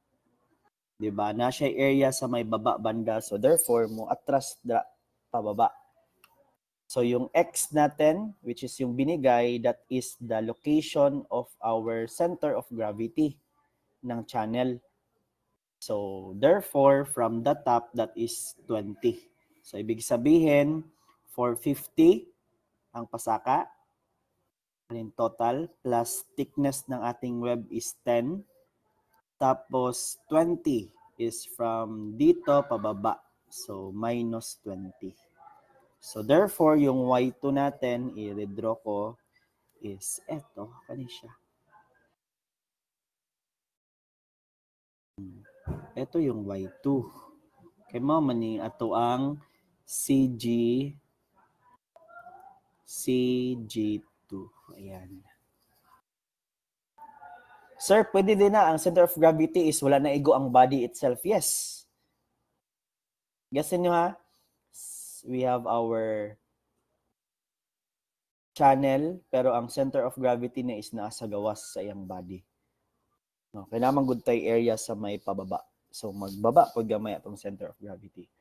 Diba? Na siya area sa may baba banda. So, therefore, mo atras pababa. So, yung X natin, which is yung binigay, that is the location of our center of gravity ng channel. So, therefore, from the top, that is 20. So, ibig sabihin, 450 ang pasaka. And total, plus thickness ng ating web is 10. Tapos, 20 is from dito pababa. So, minus 20. So, therefore, yung Y2 natin, i-redraw ko, is eto. Kani siya. Ito yung Y2. Kaya mamani, ato ang CG2. Ayan. Sir, pwede din na ang center of gravity is wala na igo ang body itself. Yes. Guessin nyo ha? We have our channel, pero ang center of gravity na is nasa gawas sa iyang body. No, kailangan good tayo area sa may pababa. So, magbaba pag gamay atong center of gravity.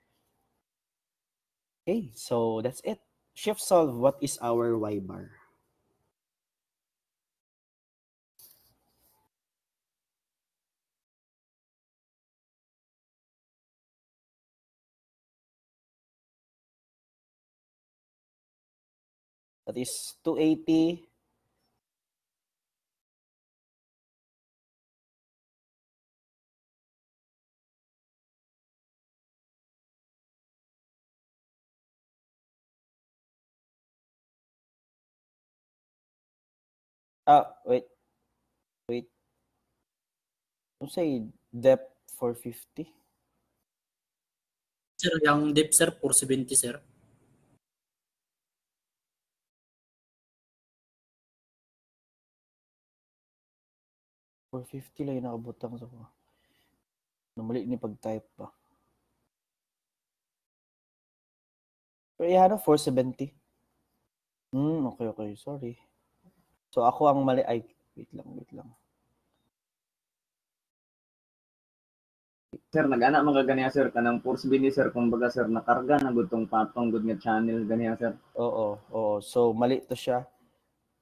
Okay, so that's it. Shift solve, what is our Y bar? That is 280 wait. Don't say depth 450. Sir, yung depth sir, 470 sir. 450 lang yung nakabutang sa ko. Namali ni pag-type pa. Pero yan, 470. Okay. Sorry. So, ako ang mali. Ay, wait lang. Sir, nag-ana mga ganiya sir, kanang force bini sir, kumbaga sir, nakarga na gutong patong gud nga channel ganiya sir. Oo. So, mali to siya.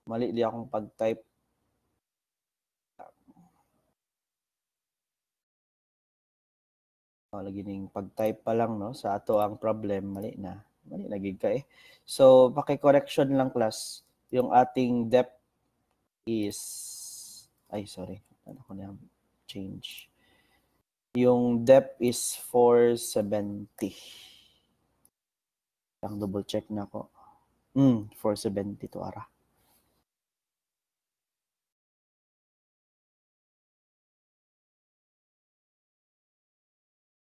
Mali di akong pag-type. Lagi ning pag-type pa lang, no? Sa ato ang problem, mali na gid ka eh. So, paki-correction lang class. Yung ating depth is, sorry. Ano ko na change. Yung depth is 470. Ang double check na ko. 470 to ara.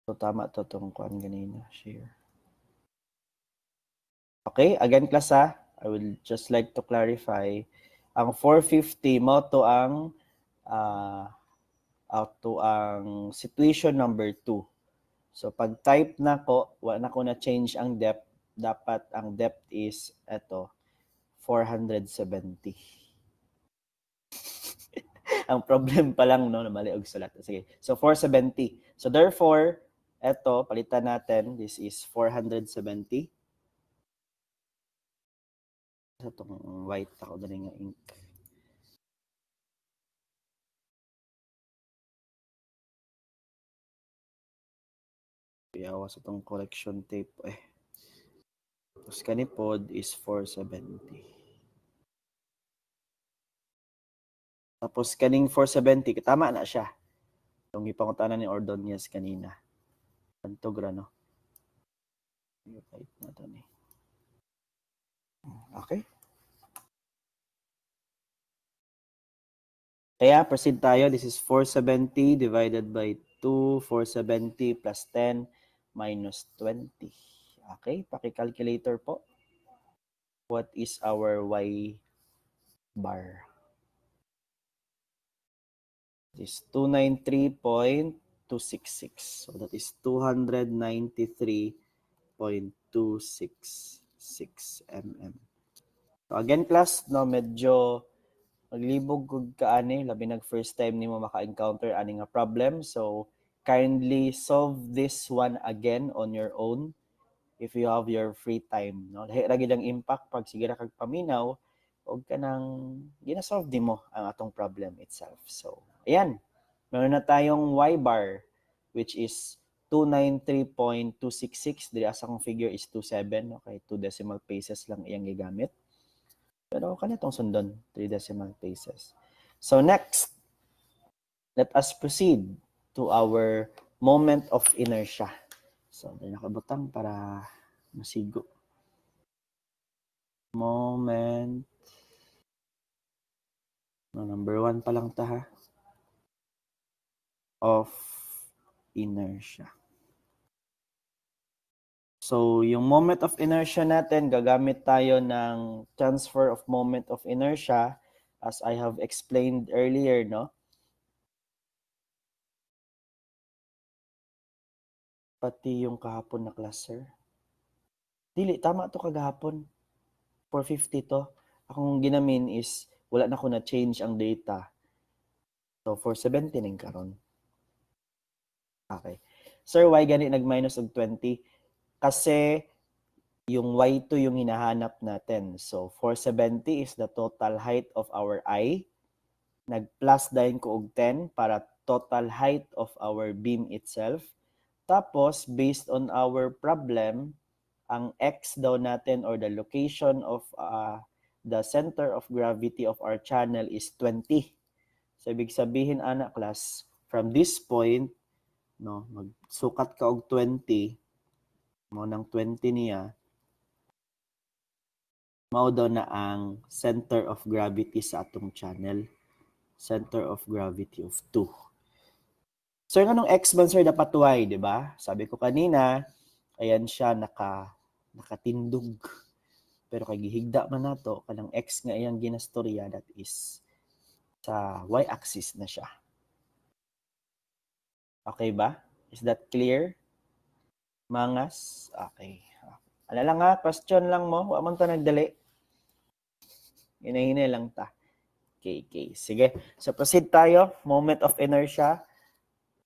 So, tama to itong kuhan ganina. Share. Okay, again class ha. I will just like to clarify. Ang 450 mo to ang situation number 2. So, pag type na ko, wala na ko na change ang depth. Dapat ang depth is ito, 470. Ang problem pa lang, no, na mali og sulat. Sige. So, 470. So, therefore, eto, palitan natin. This is 470. Sa itong white ako na nga ink. Iyawa sa itong correction tape. Tapos kanipod is 470. Tapos kaning 470, tama na siya. Itong ipangutanan ni Ordonez kanina. Pantogra, no? Type na ito eh. Okay. Kaya proceed tayo. This is 470 divided by 2. 470 plus 10 minus 20. Okay, paki-calculator po. What is our y bar? It is 293.266. So that is 293.266 mm. So again class, no, medyo maglibog kung kaani, labi nag first time nimo maka-encounter ani nga problem. So kindly solve this one again on your own if you have your free time, no? Lahi ra gid ang impact pag sige ra kag paminaw og kanang gina-solve nimo ang atong problem itself. So ayan, meron na tayong y bar which is 293.266. Diri asa kong figure is 27, okay? 2 decimal places lang iyang gigamit. Pero kanitong sundon, 3 decimal places. So next, let us proceed to our moment of inertia. So, dahil nakabutang para masigo. Moment. Number 1 pa lang ta ha. Of inertia. So, yung moment of inertia natin, gagamit tayo ng transfer of moment of inertia as I have explained earlier, no? Pati yung kahapon na class, sir. Dili, tama to kagahapon. 450 to. Akong ginamin is, wala na ko na change ang data. So, 470 ning karon. Okay. Sir, why gani nag-minus og 20? Kasi, yung y2 yung hinahanap natin. So, 470 is the total height of our eye. Nag-plus dahil ko og 10 para total height of our beam itself. Tapos, based on our problem, ang x daw natin or the location of the center of gravity of our channel is 20. So ibig sabihin ana class, from this point, no, magsukat ka og 20, mo ng 20 niya, mao daw na ang center of gravity sa atong channel. Center of gravity of 2. Sir, anong x man sir dapat y, di ba? Sabi ko kanina, ayan siya nakatindog. Pero kay gihigda man nato kanang x nga iyang ginastorya, that is sa y-axis na siya. Okay ba? Is that clear? Mangas? Okay. Ano lang ha, question lang mo. Wa man ta nagdali. Hinahinay lang ta. Okay. Sige. So proceed tayo. Moment of inertia.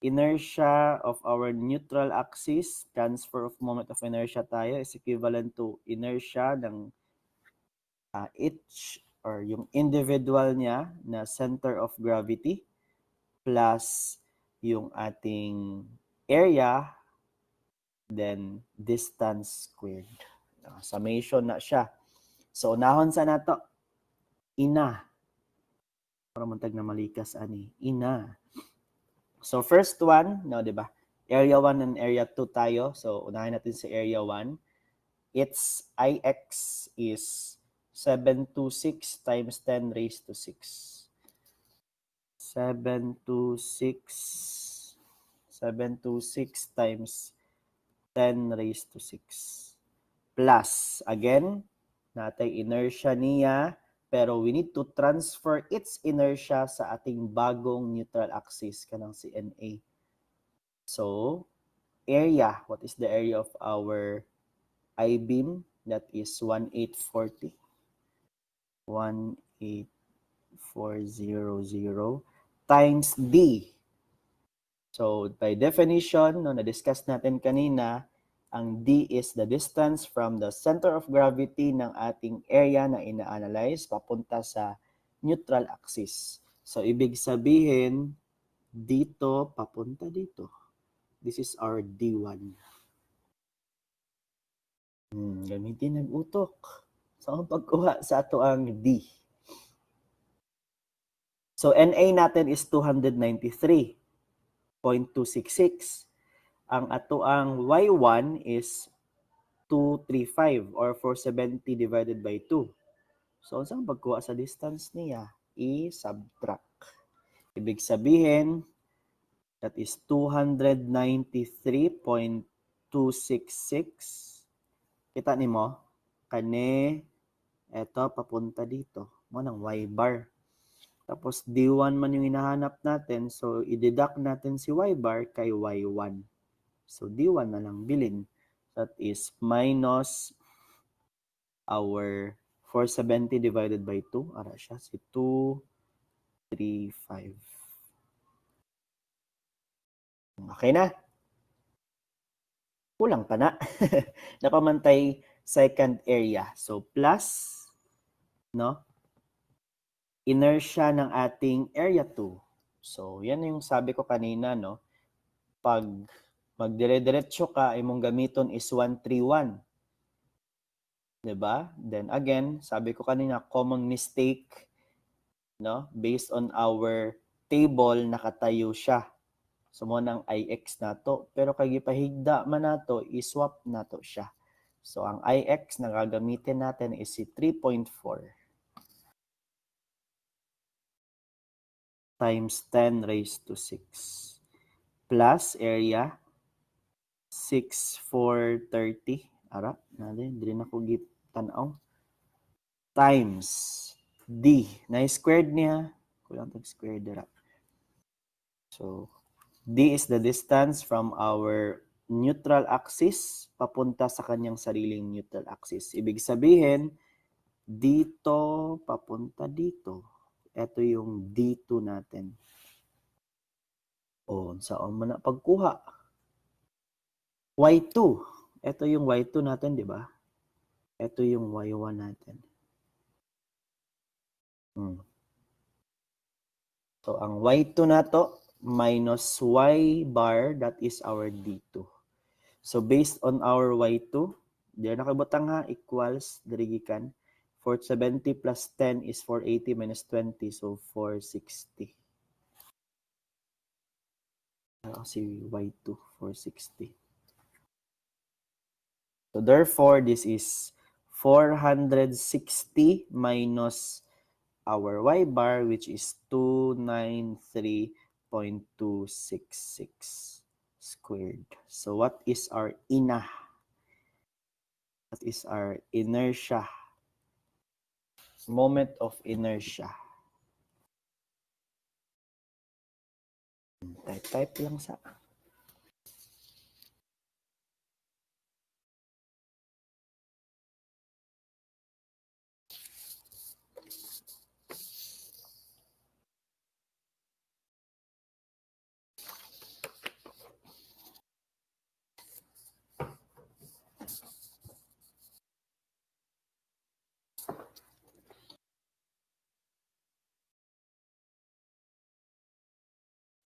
Inertia of our neutral axis. Transfer of moment of inertia tayo is equivalent to inertia ng each or yung individual niya na center of gravity plus yung ating area, then distance squared. Summation na siya. So unahon sa nato, ina. Para mantag na malikas ani, ina. So first one, no, di ba? Area 1 and area 2 tayo. So unahin natin sa area 1. Its Ix is 726 times 10 raised to 6. 726 times 10 raised to 6. Plus, again, natay inertia niya, pero we need to transfer its inertia sa ating bagong neutral axis, kanang si NA. So, area, what is the area of our I-beam? That is 1840. 18400 times D. So, by definition, no, na-discuss natin kanina, ang D is the distance from the center of gravity ng ating area na ina-analyze papunta sa neutral axis. So, ibig sabihin, dito, papunta dito. This is our D1. Gamitin ng utok. So, ang pagkuha sa ato ang D. So, NA natin is 293.266. Ang ato ang Y1 is 235 or 470 divided by 2. So, saan pagkuha sa distance niya? I-subtract. Ibig sabihin, that is 293.266. Kita ni mo? Kani, eto, papunta dito. Mo ng Y-bar. Tapos, D1 man yung hinahanap natin. So, i-deduct natin si Y-bar kay Y1. So, D1 na lang bilin. That is minus our 470 divided by 2. Ara siya, si 235. Okay na? Kulang pa na. Napamantay second area. So, plus, no? Inertia ng ating area 2. So, yan yung sabi ko kanina, no? Pag magdire-diretso ka, imong gamiton is 131. Diba? Then again, sabi ko kanina, common mistake, no? Based on our table, nakatayo siya. So, mo ng Ix nato. Pero kay gipahigda man nato, i-swap nato siya. So, ang Ix na gagamitin natin is si 3.4 times 10 raised to 6 plus area 6430. Ara, natin, hindi na ko gitanaw. Times D. Na-squared niya. Kulang tag-squared dira. So, D is the distance from our neutral axis papunta sa kanyang sariling neutral axis. Ibig sabihin, dito papunta dito. Ito yung D2 natin. O, saan mo na pagkuha? Y2. Ito yung Y2 natin, di ba? Ito yung Y1 natin. So, ang Y2 nato, minus Y bar, that is our D2. So, based on our Y2, diyan nakabutang ha, equals, dirigikan, 470 plus 10 is 480 minus 20, so 460. Si y2, 460. So therefore, this is 460 minus our y bar, which is 293.266 squared. So what is our ina? What is our inertia? Moment of inertia. Type lang sa.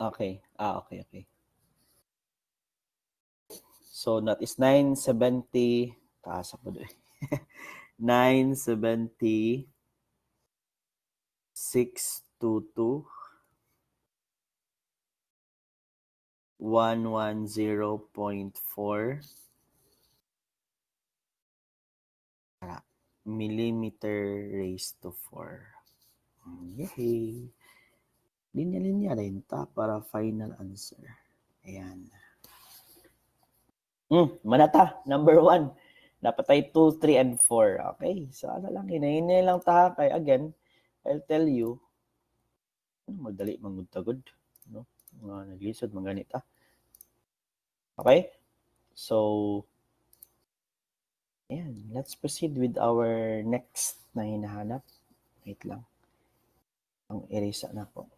Okay. Okay. So that is 970. Taas ako doon. 970. 622. 110.4 millimeter raised to 4. Yay! Linya-linya rin ta para final answer. Ayan. Manata, number 1. Dapat ay 2, 3, and 4. Okay, so ano lang, hinahinay lang ta. Kaya again, I'll tell you, madali mangutagod. No? Mga naglisod, mga ganita. Okay? So, ayan. Let's proceed with our next na hinahanap. Wait lang. Ang erase na po.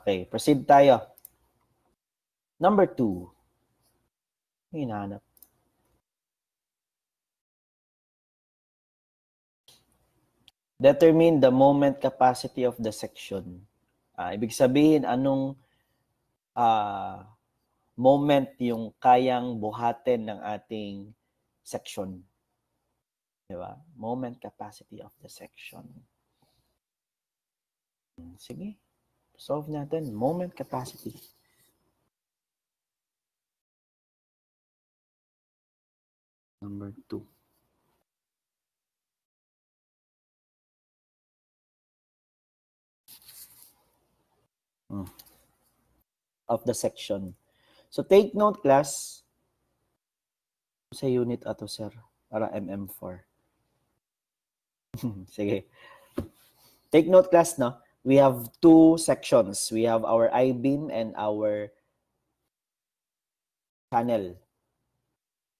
Okay, proceed tayo. Number 2. Hinahanap. Determine the moment capacity of the section. Ibig sabihin, anong moment yung kayang buhatin ng ating section. Diba? Moment capacity of the section. Sige. Solve natin. Moment capacity. Number 2. Of the section. So take note, class. Sa unit ato, sir. Para MM4. Sige. Take note, class, no? We have 2 sections. We have our I-beam and our channel.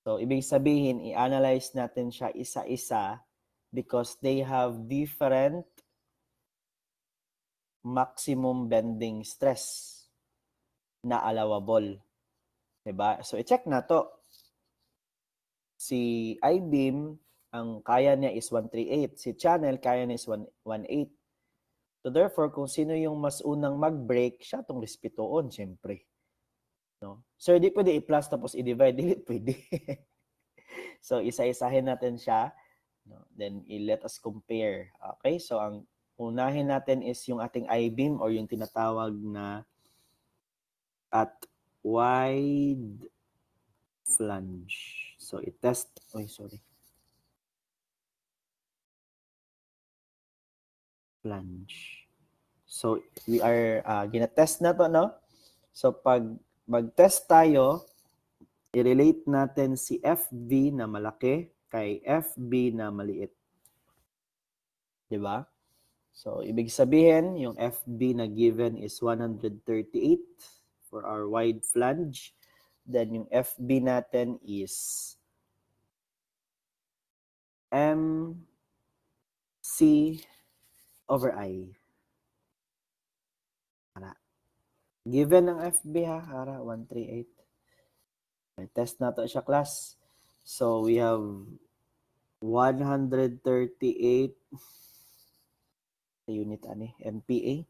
So, ibig sabihin, i-analyze natin siya isa-isa because they have different maximum bending stress na allowable. Diba? So, i-check na to. Si I-beam, ang kaya niya is 138. Si channel, kaya niya is 118. So, therefore, kung sino yung mas unang mag-break, siya itong respetuon, siyempre. No? Sir, di pwede i-plus tapos i-divide. Hindi pwede. So, isa-isahin natin siya. No? Then, let us compare. Okay? So, ang unahin natin is yung ating I-beam or yung tinatawag na at wide flange. So, i-test. Flange. So, we are gina-test na to, no? So, pag mag-test tayo, i-relate natin si FV na malaki kay FB na maliit. Diba? So, ibig sabihin, yung FB na given is 138 for our wide flange. Then, yung FB natin is MC over I. Given ng FB ha, 138. May test na to siya, class. So, we have 138 unit MPa.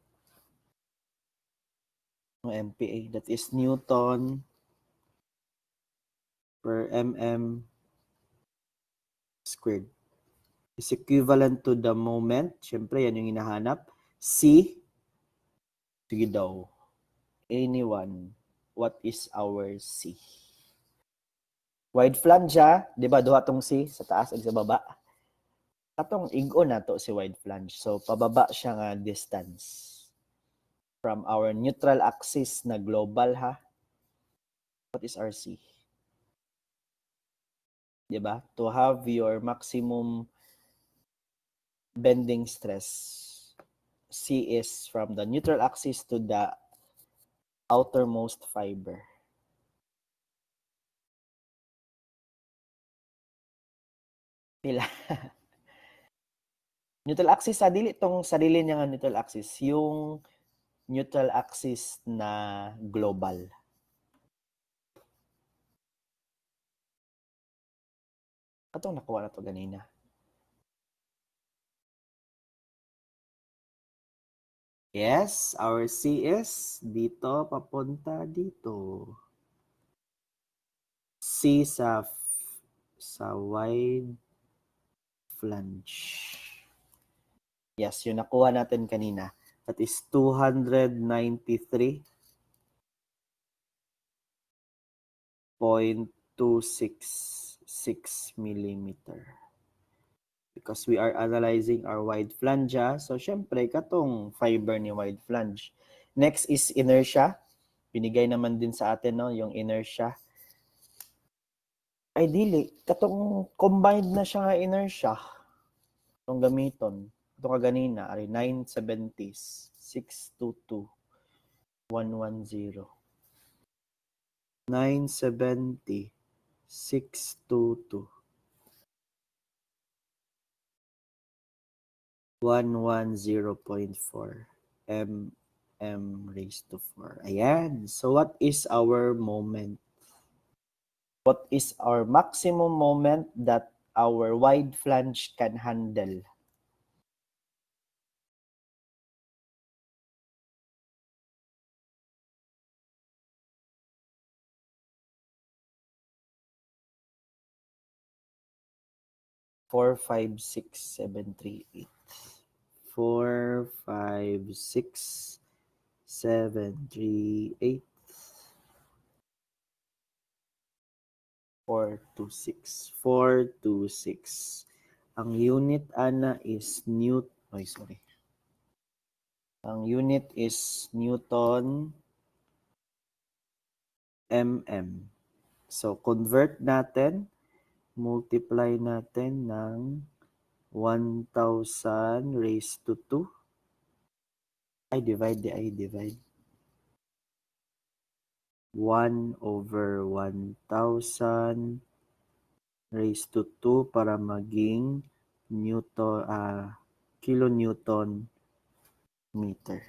MPa, that is Newton per mm squared. Is equivalent to the moment. Siyempre, yan yung hinahanap. C. Sige daw. Anyone, what is our C? Wide flange, di ba? Duha tong C sa taas at sa baba. Katong igo na to si wide flange. So, pababa siya nga distance from our neutral axis na global, ha? What is our C? Di ba? To have your maximum bending stress, C is from the neutral axis to the outermost fiber. Pila? Neutral axis, dili tong sarili niya nga neutral axis, yung neutral axis na global. Atong nakuha na to ganina. Yes, our C is dito papunta dito. C sa wide flange. Yes, yung nakuha natin kanina. That is 293.266 millimeter. Because we are analyzing our wide flange. So, syempre, katong fiber ni wide flange. Next is inertia. Binigay naman din sa atin, no, yung inertia. Ay, dili. Katong combined na siya nga inertia. Itong gamiton. Ito kaganina, ay 970, 622, 110. 970, 622, 110.4 mm raised to 4. Ayan. So, what is our moment? What is our maximum moment that our wide flange can handle? Four, 5, 6, 7, 3, 8. 4, 5, 6, 7, 3, 8. 4, 2, 6. 4, 2, 6. Ang unit, ana, is Newton. Ay, sorry. Ang unit is Newton mm. So, convert natin. Multiply natin ng 1,000 raised to 2. Divide. 1 over 1,000 raised to 2 para maging kilonewton meter.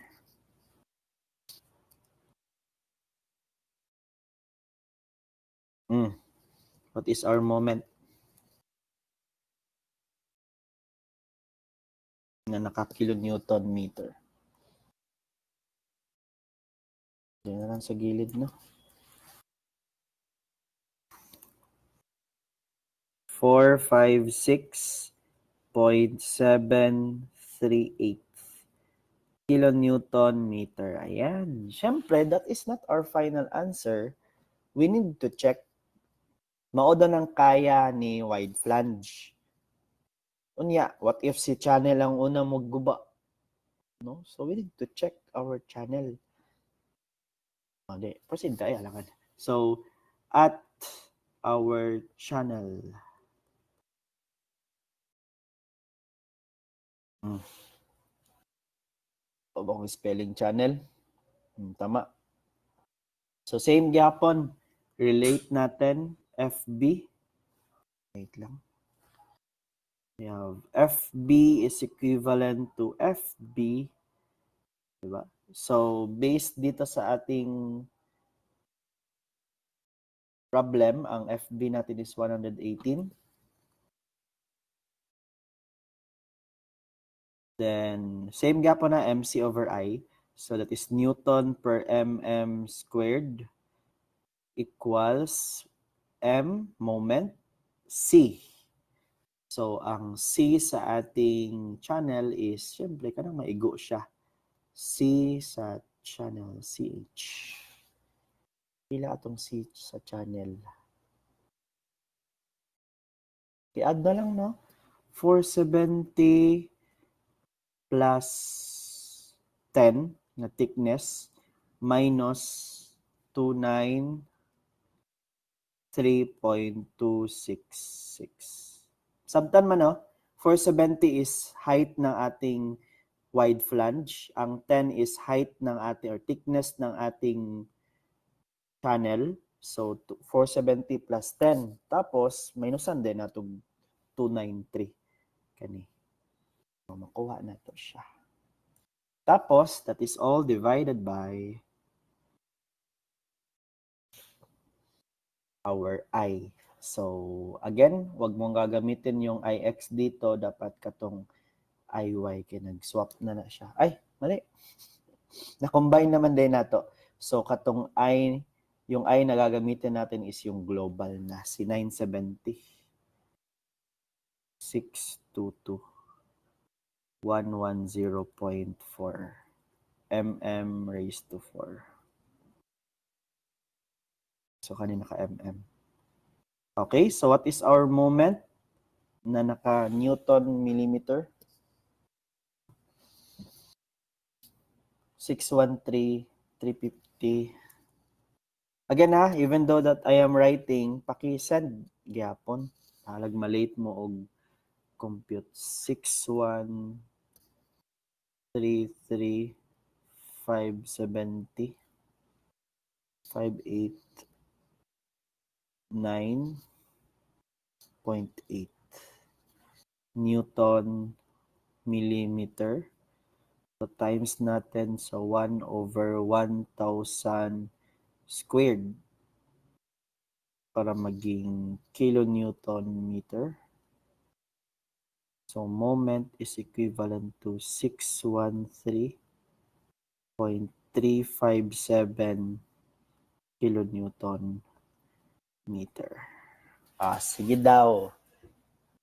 What is our moment? Na naka-kilonewton meter. Diyan na lang sa gilid, no? 456.738 kilonewton meter. Ayan. Siyempre, that is not our final answer. We need to check. Maodo ng kaya ni wide flange. Unya, what if si channel ang una magguba? No? So, we need to check our channel. Proceed tayo, alangan. So, at our channel. O bang spelling channel? Tama. So, same gyapon. Relate natin. FB. Wait lang. We have FB is equivalent to FB. Diba? So, based dito sa ating problem, ang FB natin is 118. Then, same gap na MC over I. So that is Newton per mm squared equals m moment C. So ang C sa ating channel is, syempre, kanang maigo siya. C sa channel, CH. Pila atong C sa channel? I-add na lang, no? 470 plus 10 na thickness minus 293.266. Sabtan man, no? 470 is height ng ating wide flange. Ang 10 is height ng ating or thickness ng ating channel. So 470 plus 10. Tapos minusan din nato 293 kani. So makuha na to siya. Tapos that is all divided by our I. So again, wag mong gagamitin yung IX dito, dapat katong IY kay nag-swap na siya. Ay, mali. Na-combine naman din nato. So katong I, yung I na gagamitin natin is yung global na si 970. 622 110.4 mm raised to 4. So kanina ka mm. Okay, so what is our moment na naka Newton millimeter? 613,350. Again ha, even though that I am writing, paki-send gyapon. Halag malate mo og compute 613,570 589.8 Newton millimeter. So times natin sa 1/1000 squared para maging kilonewton meter. So moment is equivalent to 613.357 kilonewton meter. Sige daw.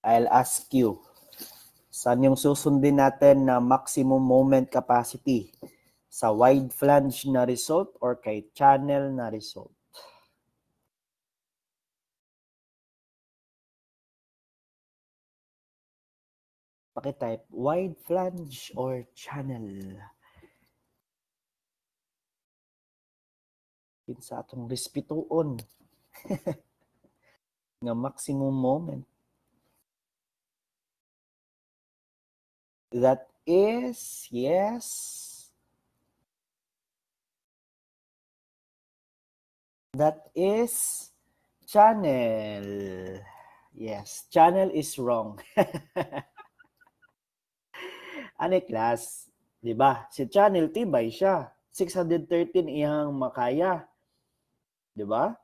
I'll ask you. Saan yung susundin natin na maximum moment capacity? Sa wide flange na result or kay channel na result? Paki-type wide flange or channel. Kinsa atong respetuon nga maximum moment. That is, yes. That is channel. Yes, channel is wrong. Ano class? Diba? Si channel tibay siya. 613 iyang makaya. Diba?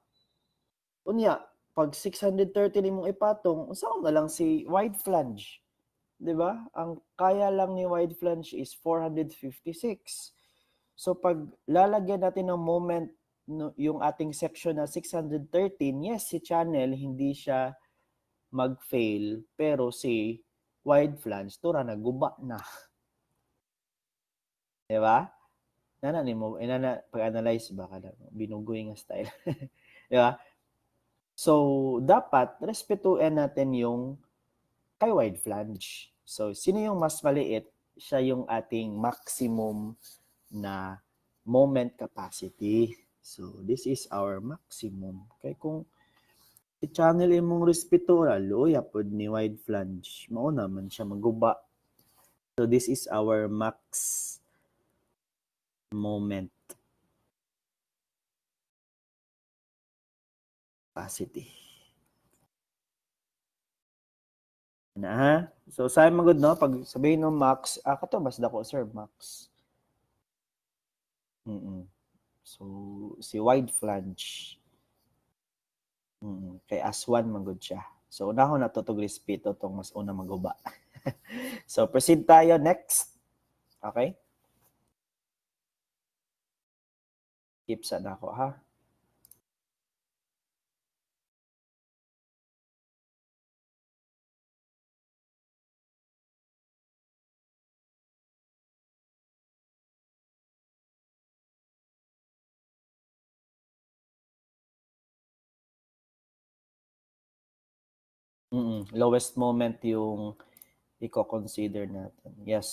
Unya, pag 613 imong ipatong, saan na lang si wide flange? Diba? Ang kaya lang ni wide flange is 456. So pag lalagyan natin ng moment yung ating section na 613, yes, si channel hindi siya mag-fail, pero si wide flange tura naguba na. Diba? Nana ni mo, pag-analyze ba ka binugoy nga style. Diba? So dapat respetuin natin yung kay wide flange. So, sino yung mas maliit? Siya yung ating maximum na moment capacity. So, this is our maximum. Kaya kung i-channel imong respeto, luya pod ni wide flange, mauna man siya maguba. So, this is our max moment capacity. Na ha? So sa magud no pag sabihin no max, kato mas dako sir max. So si wide flange. Kay as one magud siya. So unahon na to tog respeto tong mas una maguba. So proceed tayo next. Okay? Keep sa na ako, ha? Lowest moment yung i-consider natin. Yes.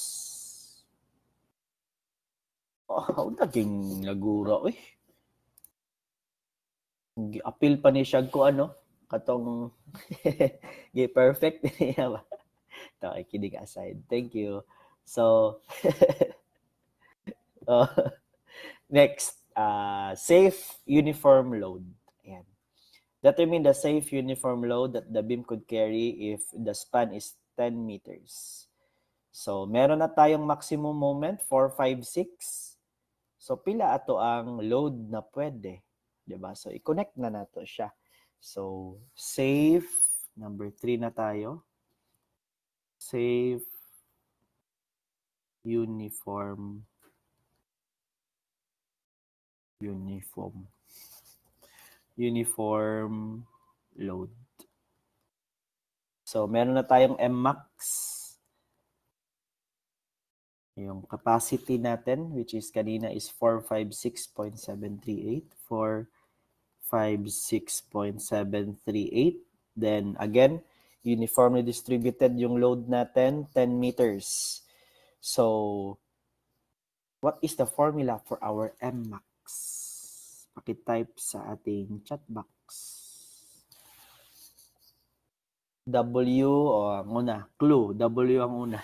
Oh, naging nagura, uy. Appeal pa ni Shag ko, ano? Katong perfect niya ba? Okay, kidding aside. Thank you. So, next, safe uniform load. Ayan. Determine the safe uniform load that the beam could carry if the span is 10 meters. So, meron na tayong maximum moment, 4, 5, 6. So, pila ato ang load na pwede. Diba? So, i-connect na nato siya. So, safe, number 3 na tayo. Safe uniform load. So, meron na tayong Mmax. Yung capacity natin, which is kanina is 456.738. 456.738. Then, again, uniformly distributed yung load natin, 10 meters. So, what is the formula for our Mmax? Paki-type sa ating chat box. W o ang una, clue, W ang una.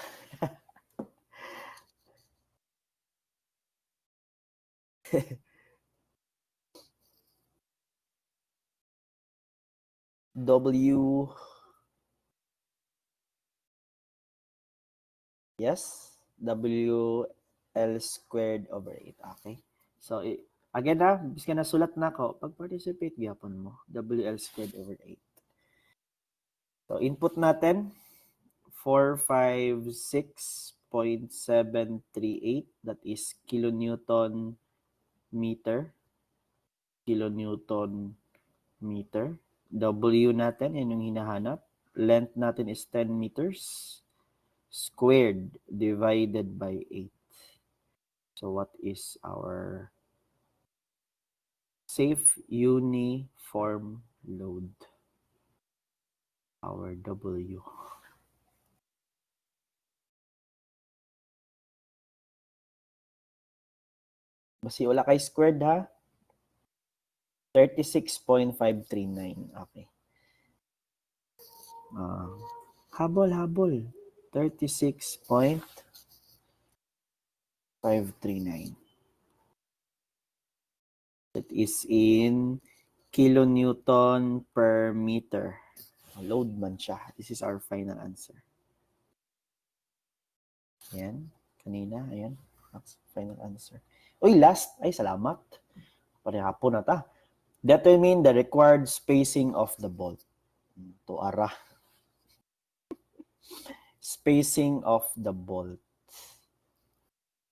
W, yes, W L squared over 8. Okay. So, again na, bis ka na sulat na ako, pag-participate, gyapon mo, W L squared over 8. So, input natin, 456.738. That is kilonewton meter. Kilonewton meter. W natin, yan yung hinahanap. Length natin is 10 meters. Squared divided by 8. So, what is our safe uniform load? Our W. Basi wala kay squared, ha? 36.539. Okay. Habol. 36.539. That is in kilonewton per meter. Load man siya. This is our final answer. Ayan. Kanina. Ayan. That's final answer. Uy, last. Ay, salamat. Parehapon na ta. Determine the required spacing of the bolt. To ara. Spacing of the bolt.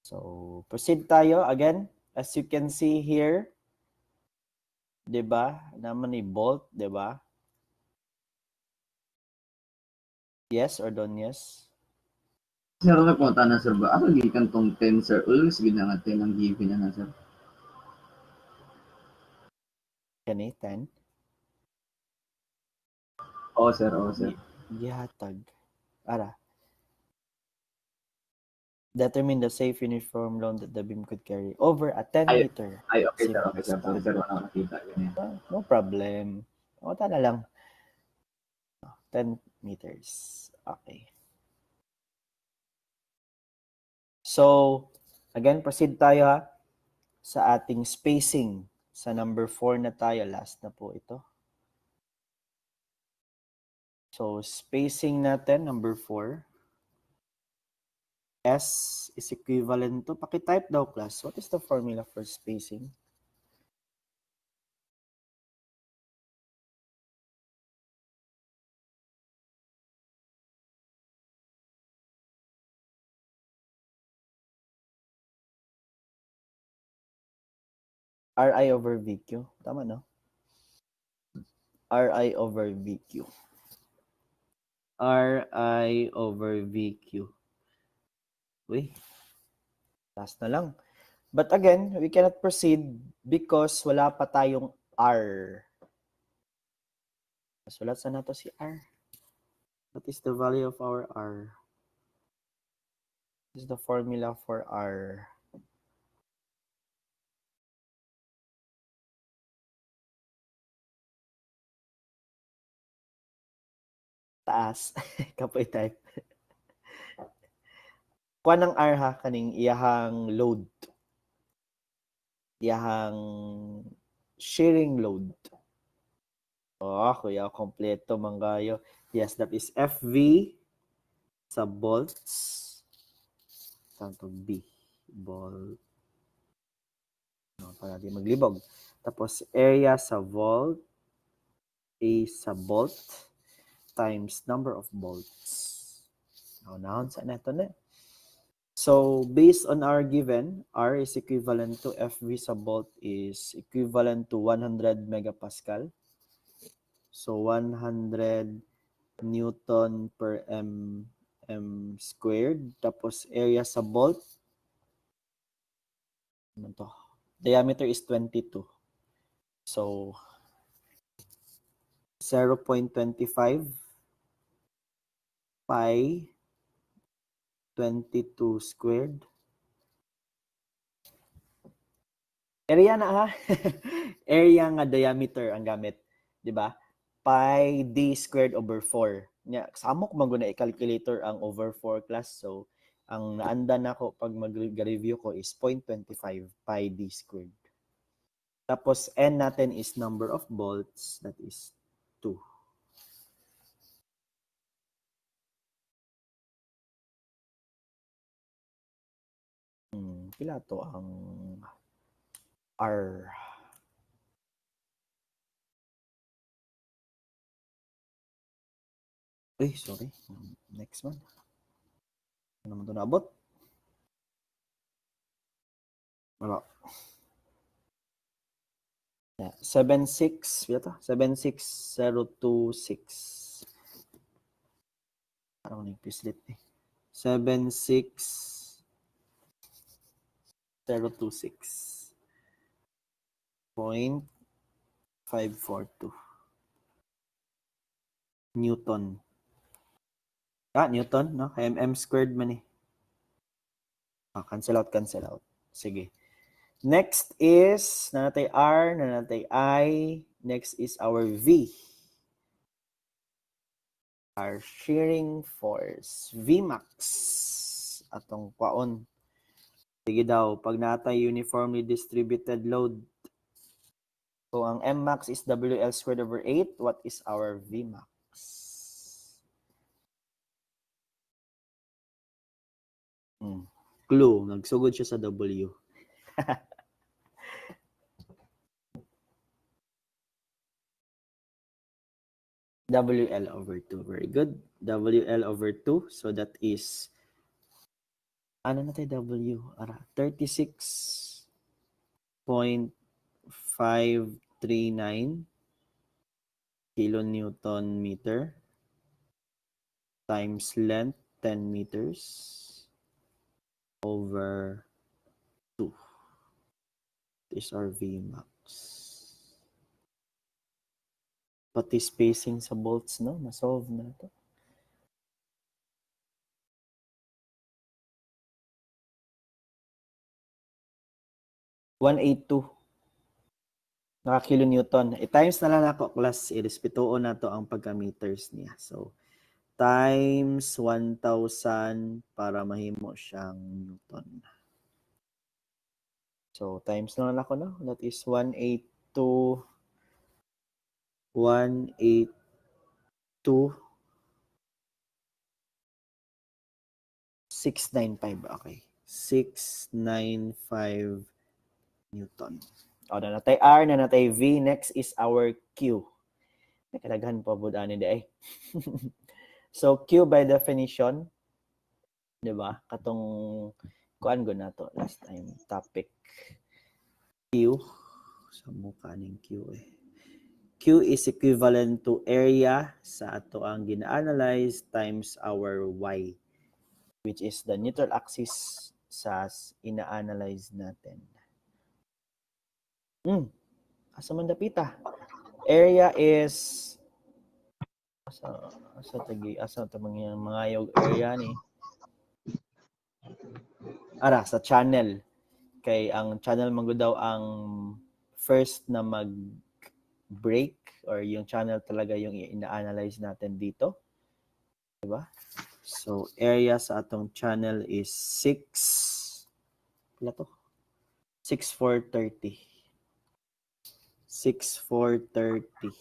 So, proceed tayo. Again, as you can see here, diba? Naman ni bolt, diba? Yes or don't yes? Sir, nagpunta na sir ba? Ako gikan tong 10 sir. Always gid nga 10 ang given na sir. Kani, 10? Oo sir, oo sir. Gihatag. Ara. Determine the safe uniform load that the beam could carry over a 10 meter. Ay, okay sir, simple okay sir. span. Sorry sir, wala ko nakita. Ganyan. No problem. O, tala lang. 10 meters. Okay. So, again, proceed tayo ha, sa ating spacing. Sa number 4 na tayo. Last na po ito. So, spacing natin, number 4. S is equivalent to, paki-type daw class. What is the formula for spacing? Ri over VQ. Tama, no? Ri over VQ. Ri over VQ. Uy. Last na lang. But again, we cannot proceed because wala pa tayong R. Sulat sa nato si R. What is the value of our R? This is the formula for R. Taas. Kapoy type. Kuha ng R ha, kaning iyahang load. Iyahang shearing load. Oh, kuya, kompleto manggayo. Yes, that is FV sa volts. Tanto B. Volt. No, para di maglibog. Tapos area sa volt. A sa volt. Times number of volts. Now, saan ito na? So, based on our given, R is equivalent to FV sa volt is equivalent to 100 megapascal. So, 100 Newton per m squared. Tapos, area sa volt. Ano to? Diameter is 22. So, 0.25 pi 22 squared. Area na ha. Area nga diameter ang gamit. Di ba? Pi d squared over 4. Nya, samok maguna i-calculator ang over 4 class. So, ang naanda na ko pag mag-review ko is 0.25 pi d squared. Tapos, n natin is number of volts. That is 2. Pila to ang R. Uy, sorry. Next one. Ano naman ito naabot? Wala. 76. Pila to? 76026. Parang nagpislit eh. 76026. 0.542 Newton. Newton, no? mm squared man eh. Cancel out. Sige. Next is, nanatay R, nanatay I. Next is our V. Our shearing force. Vmax. Atong kwaon. Sige daw, pag natay uniformly distributed load. So, ang Mmax is WL squared over 8. What is our Vmax? Clue. Nagsugod siya sa W. WL over 2. Very good. WL over 2. So, that is, ano na tayo W? 36.539 kilonewton meter times length 10 meters over 2. This is our Vmax. Pati spacing sa bolts, no? Na-solve na ito. $182 kilonewton. I-times na lang ako, class. I-respetuon na to ang pagka-meters niya. So, times 1,000 para mahimo siyang newton. So, times na lang ako, no? That is 695. Okay. 695 Newton. O, nanatay R, nanatay V. Next is our Q. Nakadaghan pa po ani day. So, Q by definition, di ba? Katong kuan go na to last time topic. Q Kamukha ng Q eh. Q is equivalent to area sa ato ang gina-analyze times our Y, which is the neutral axis sa ina-analyze natin. Asa man dapita? Area is asa mga yung area ni. Ara sa channel. Kay ang channel man daw ang first na mag-break or yung channel talaga yung ina-analyze natin dito. Diba? So, area sa atong channel is 6. Pila to? 6,430. 6,430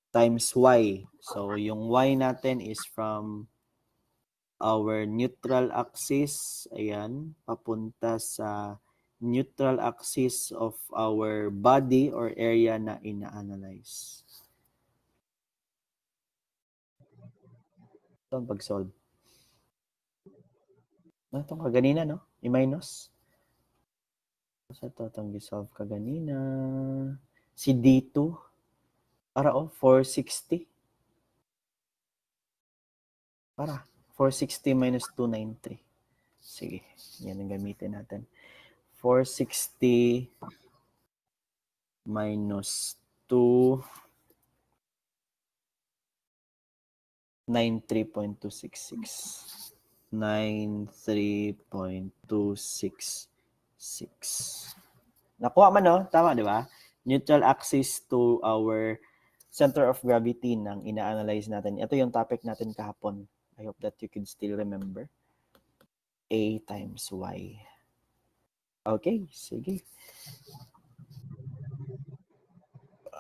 times Y. So, yung Y natin is from our neutral axis, ayan, papunta sa neutral axis of our body or area na ina-analyze. Ito ang pag-solve. Ito kaganina, no? I-minus. Sa ito itong i-solve kaganina. Si D2. Para 460. Para 460 minus 293. Sige, yan ang gamitin natin. 460 minus 2, 93.266. 93.266. Nakuha man, no? Tama, di ba? Neutral axis to our center of gravity ng ina-analyze natin. Ito yung topic natin kahapon. I hope that you can still remember. A times Y. Okay, sige.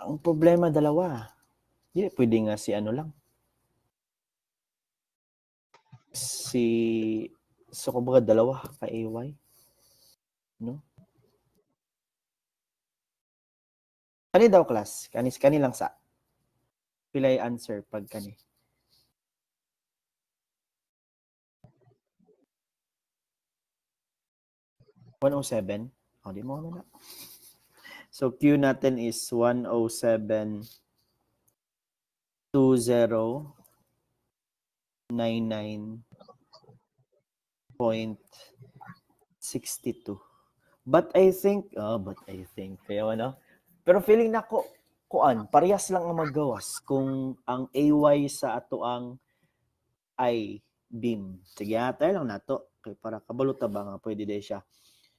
Ang problema dalawa. Hindi, pwede nga si ano lang. So kumbaga dalawa ka AY. No? Kani daw class? Kani lang sa. Pilay answer pag kani. $107. Di mo na. So Q natin is 107.2099.62. But I think, kaya ano? Pero feeling na ko, parehas lang ang maggawas kung ang AY sa ato ang I-beam. Sige, tayo lang nato. Okay, para kabaluta ba nga pwede din siya.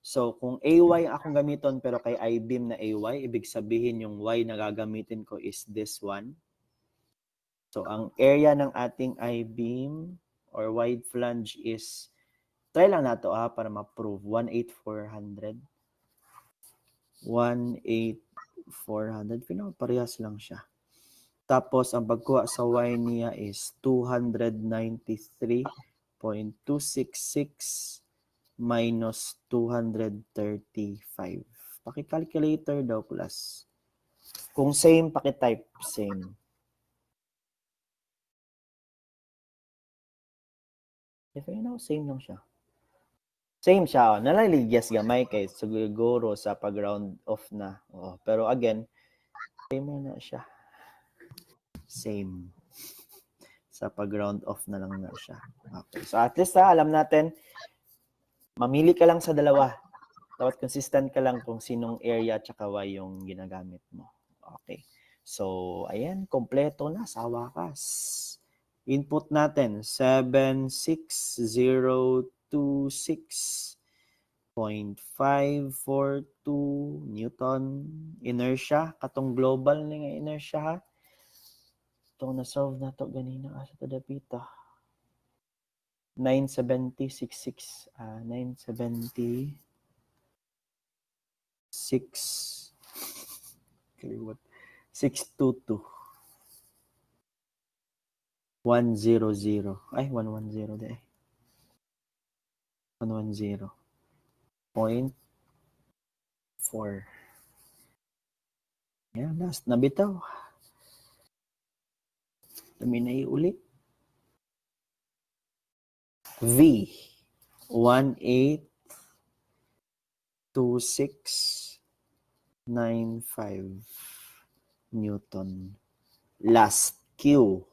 So, kung AY akong gamiton pero kay I-beam na AY, ibig sabihin yung Y na gagamitin ko is this one. So, ang area ng ating I-beam or wide flange is, try lang nato para ma-prove, 18400. 18400. Parehas lang siya. Tapos, ang pagkuha sa Y niya is 293.266 minus 235. Paki-calculator daw plus. Kung same, paki-type same. If you know, same lang siya. Same siya. Nalaligyas gamay kay siguro sa pag-round off na. Pero again, same na siya. Same. Sa pag-round off na lang na siya. Okay. So at least alam natin, mamili ka lang sa dalawa. Dapat consistent ka lang kung sinong area at Y yung ginagamit mo. Okay. So, ayan, kompleto na sa wakas. Input natin, 76026.542 Newton inertia. Katong global nga inertia ha. Itong na-solve na to ganina asa to dapita. 970.66. 622. 100. Ay, 110 de. 110.4. Yan, last na bitaw. Dami na iulit. V. 1826 95 Newton. Last Q.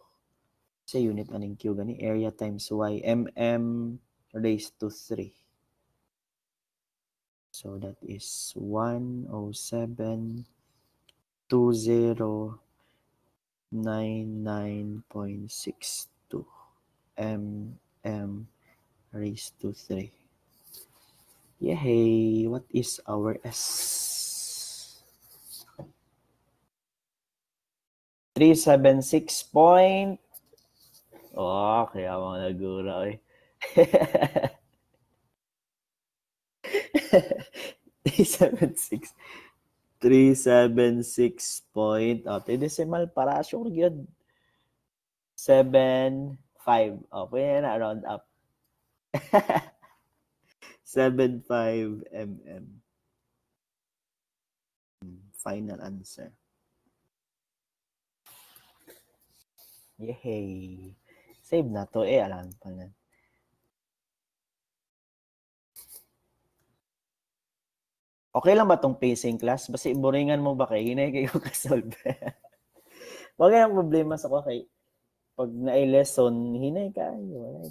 Sa unit aning Q gani? Area times Y. mm raised to 3. So that is 107.2099.62 mm raised to 3. Yay! What is our S? 376 point. Oh, kaya mga nagura eh. 376. 376 point. Oh, decimal para sure yun. 75. Oh, pwede na round up. 75 mm. Final answer. Yay! Save na to eh. Alam pa na. Okay lang ba tong pacing class? Basta boringan mo ba kay hinay kayo ka-solve? Wag yung problema sa ko kay pag na-lesson, hinay kayo.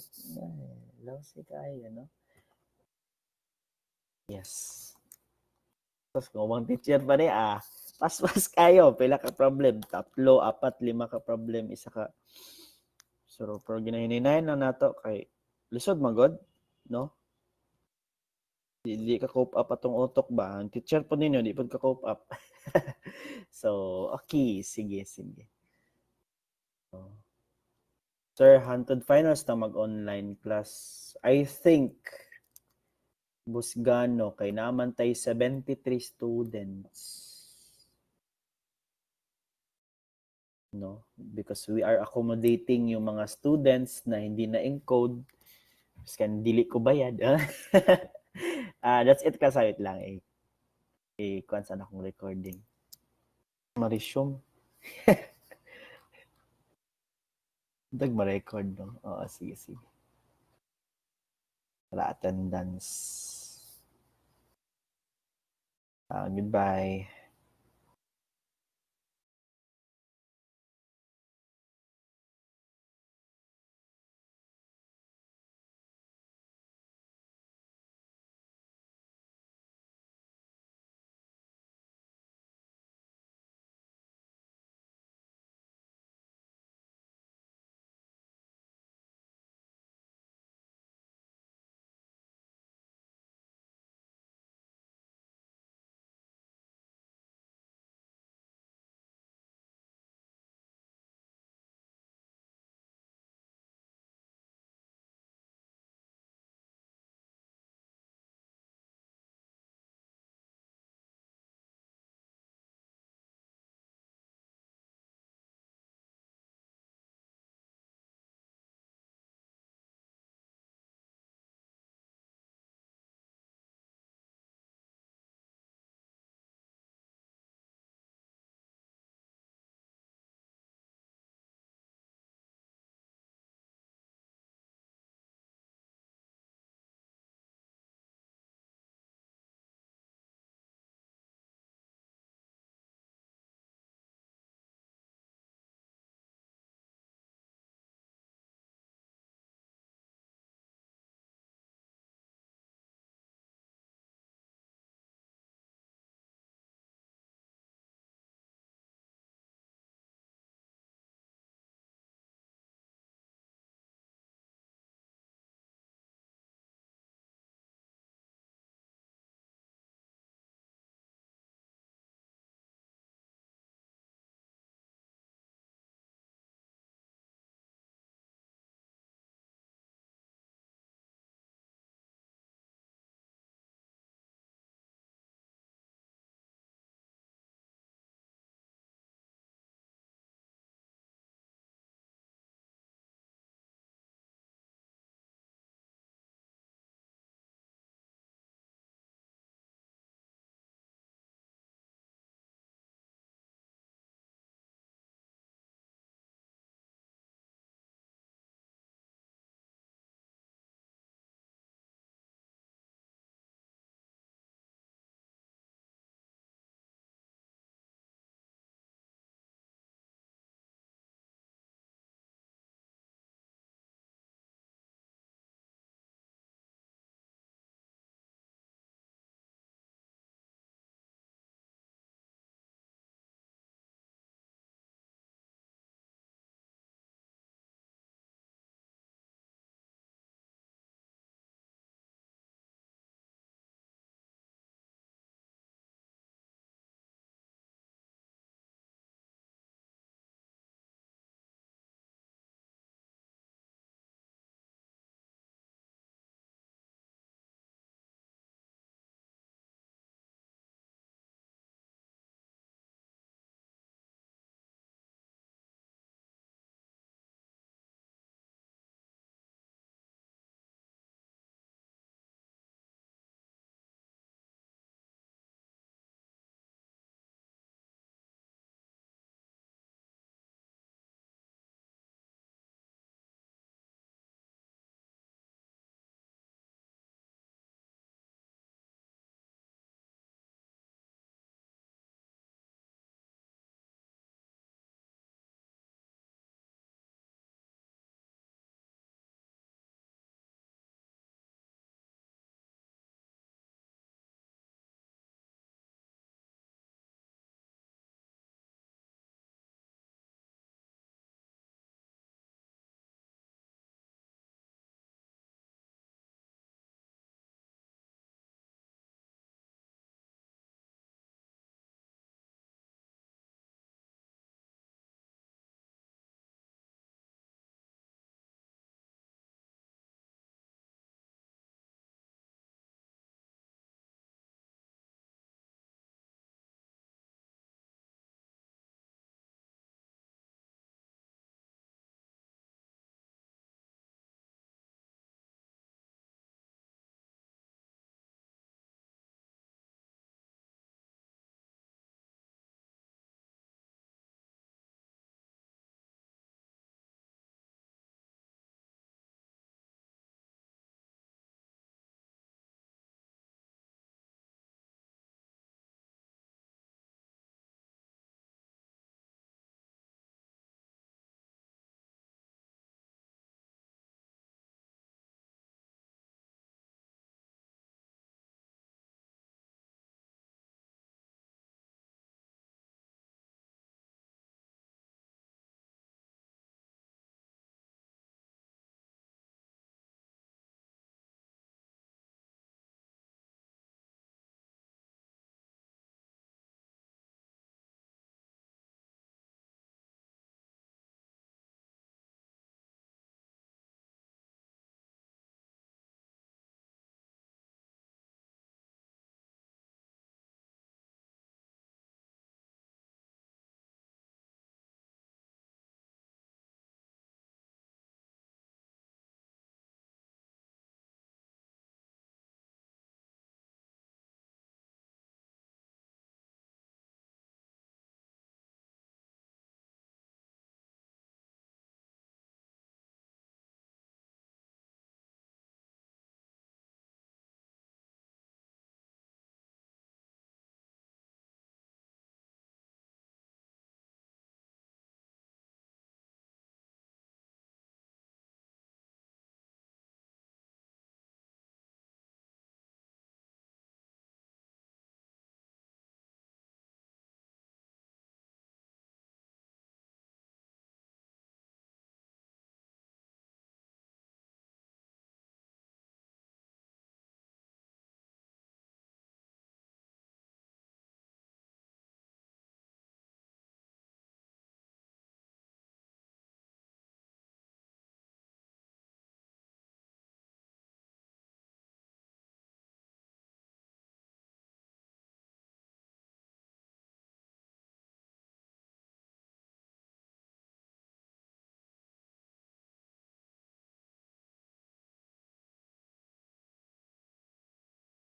Lousy kayo, no? Yes. Tapos kung bang teacher pa rin, pas-pas kayo. Pila ka problem. 3, 4, 5 ka problem. Isa ka. So, pero ginahininayan na nato kay lisod magod, no? Di ka cope up atong utok ba? Ang teacher po ninyo, di po ka cope up. So, okay. Sige. So, Sir, Hunted Finals na mag-online class. I think Busgano kay naman tay 73 students. No? Because we are accommodating yung mga students na hindi na encode. Scan dili ko bayad. That's it kasayot lang kuan sana akong recording. Ma-resume. Dag ma-record no. Oo, sige. Para attendance. Goodbye.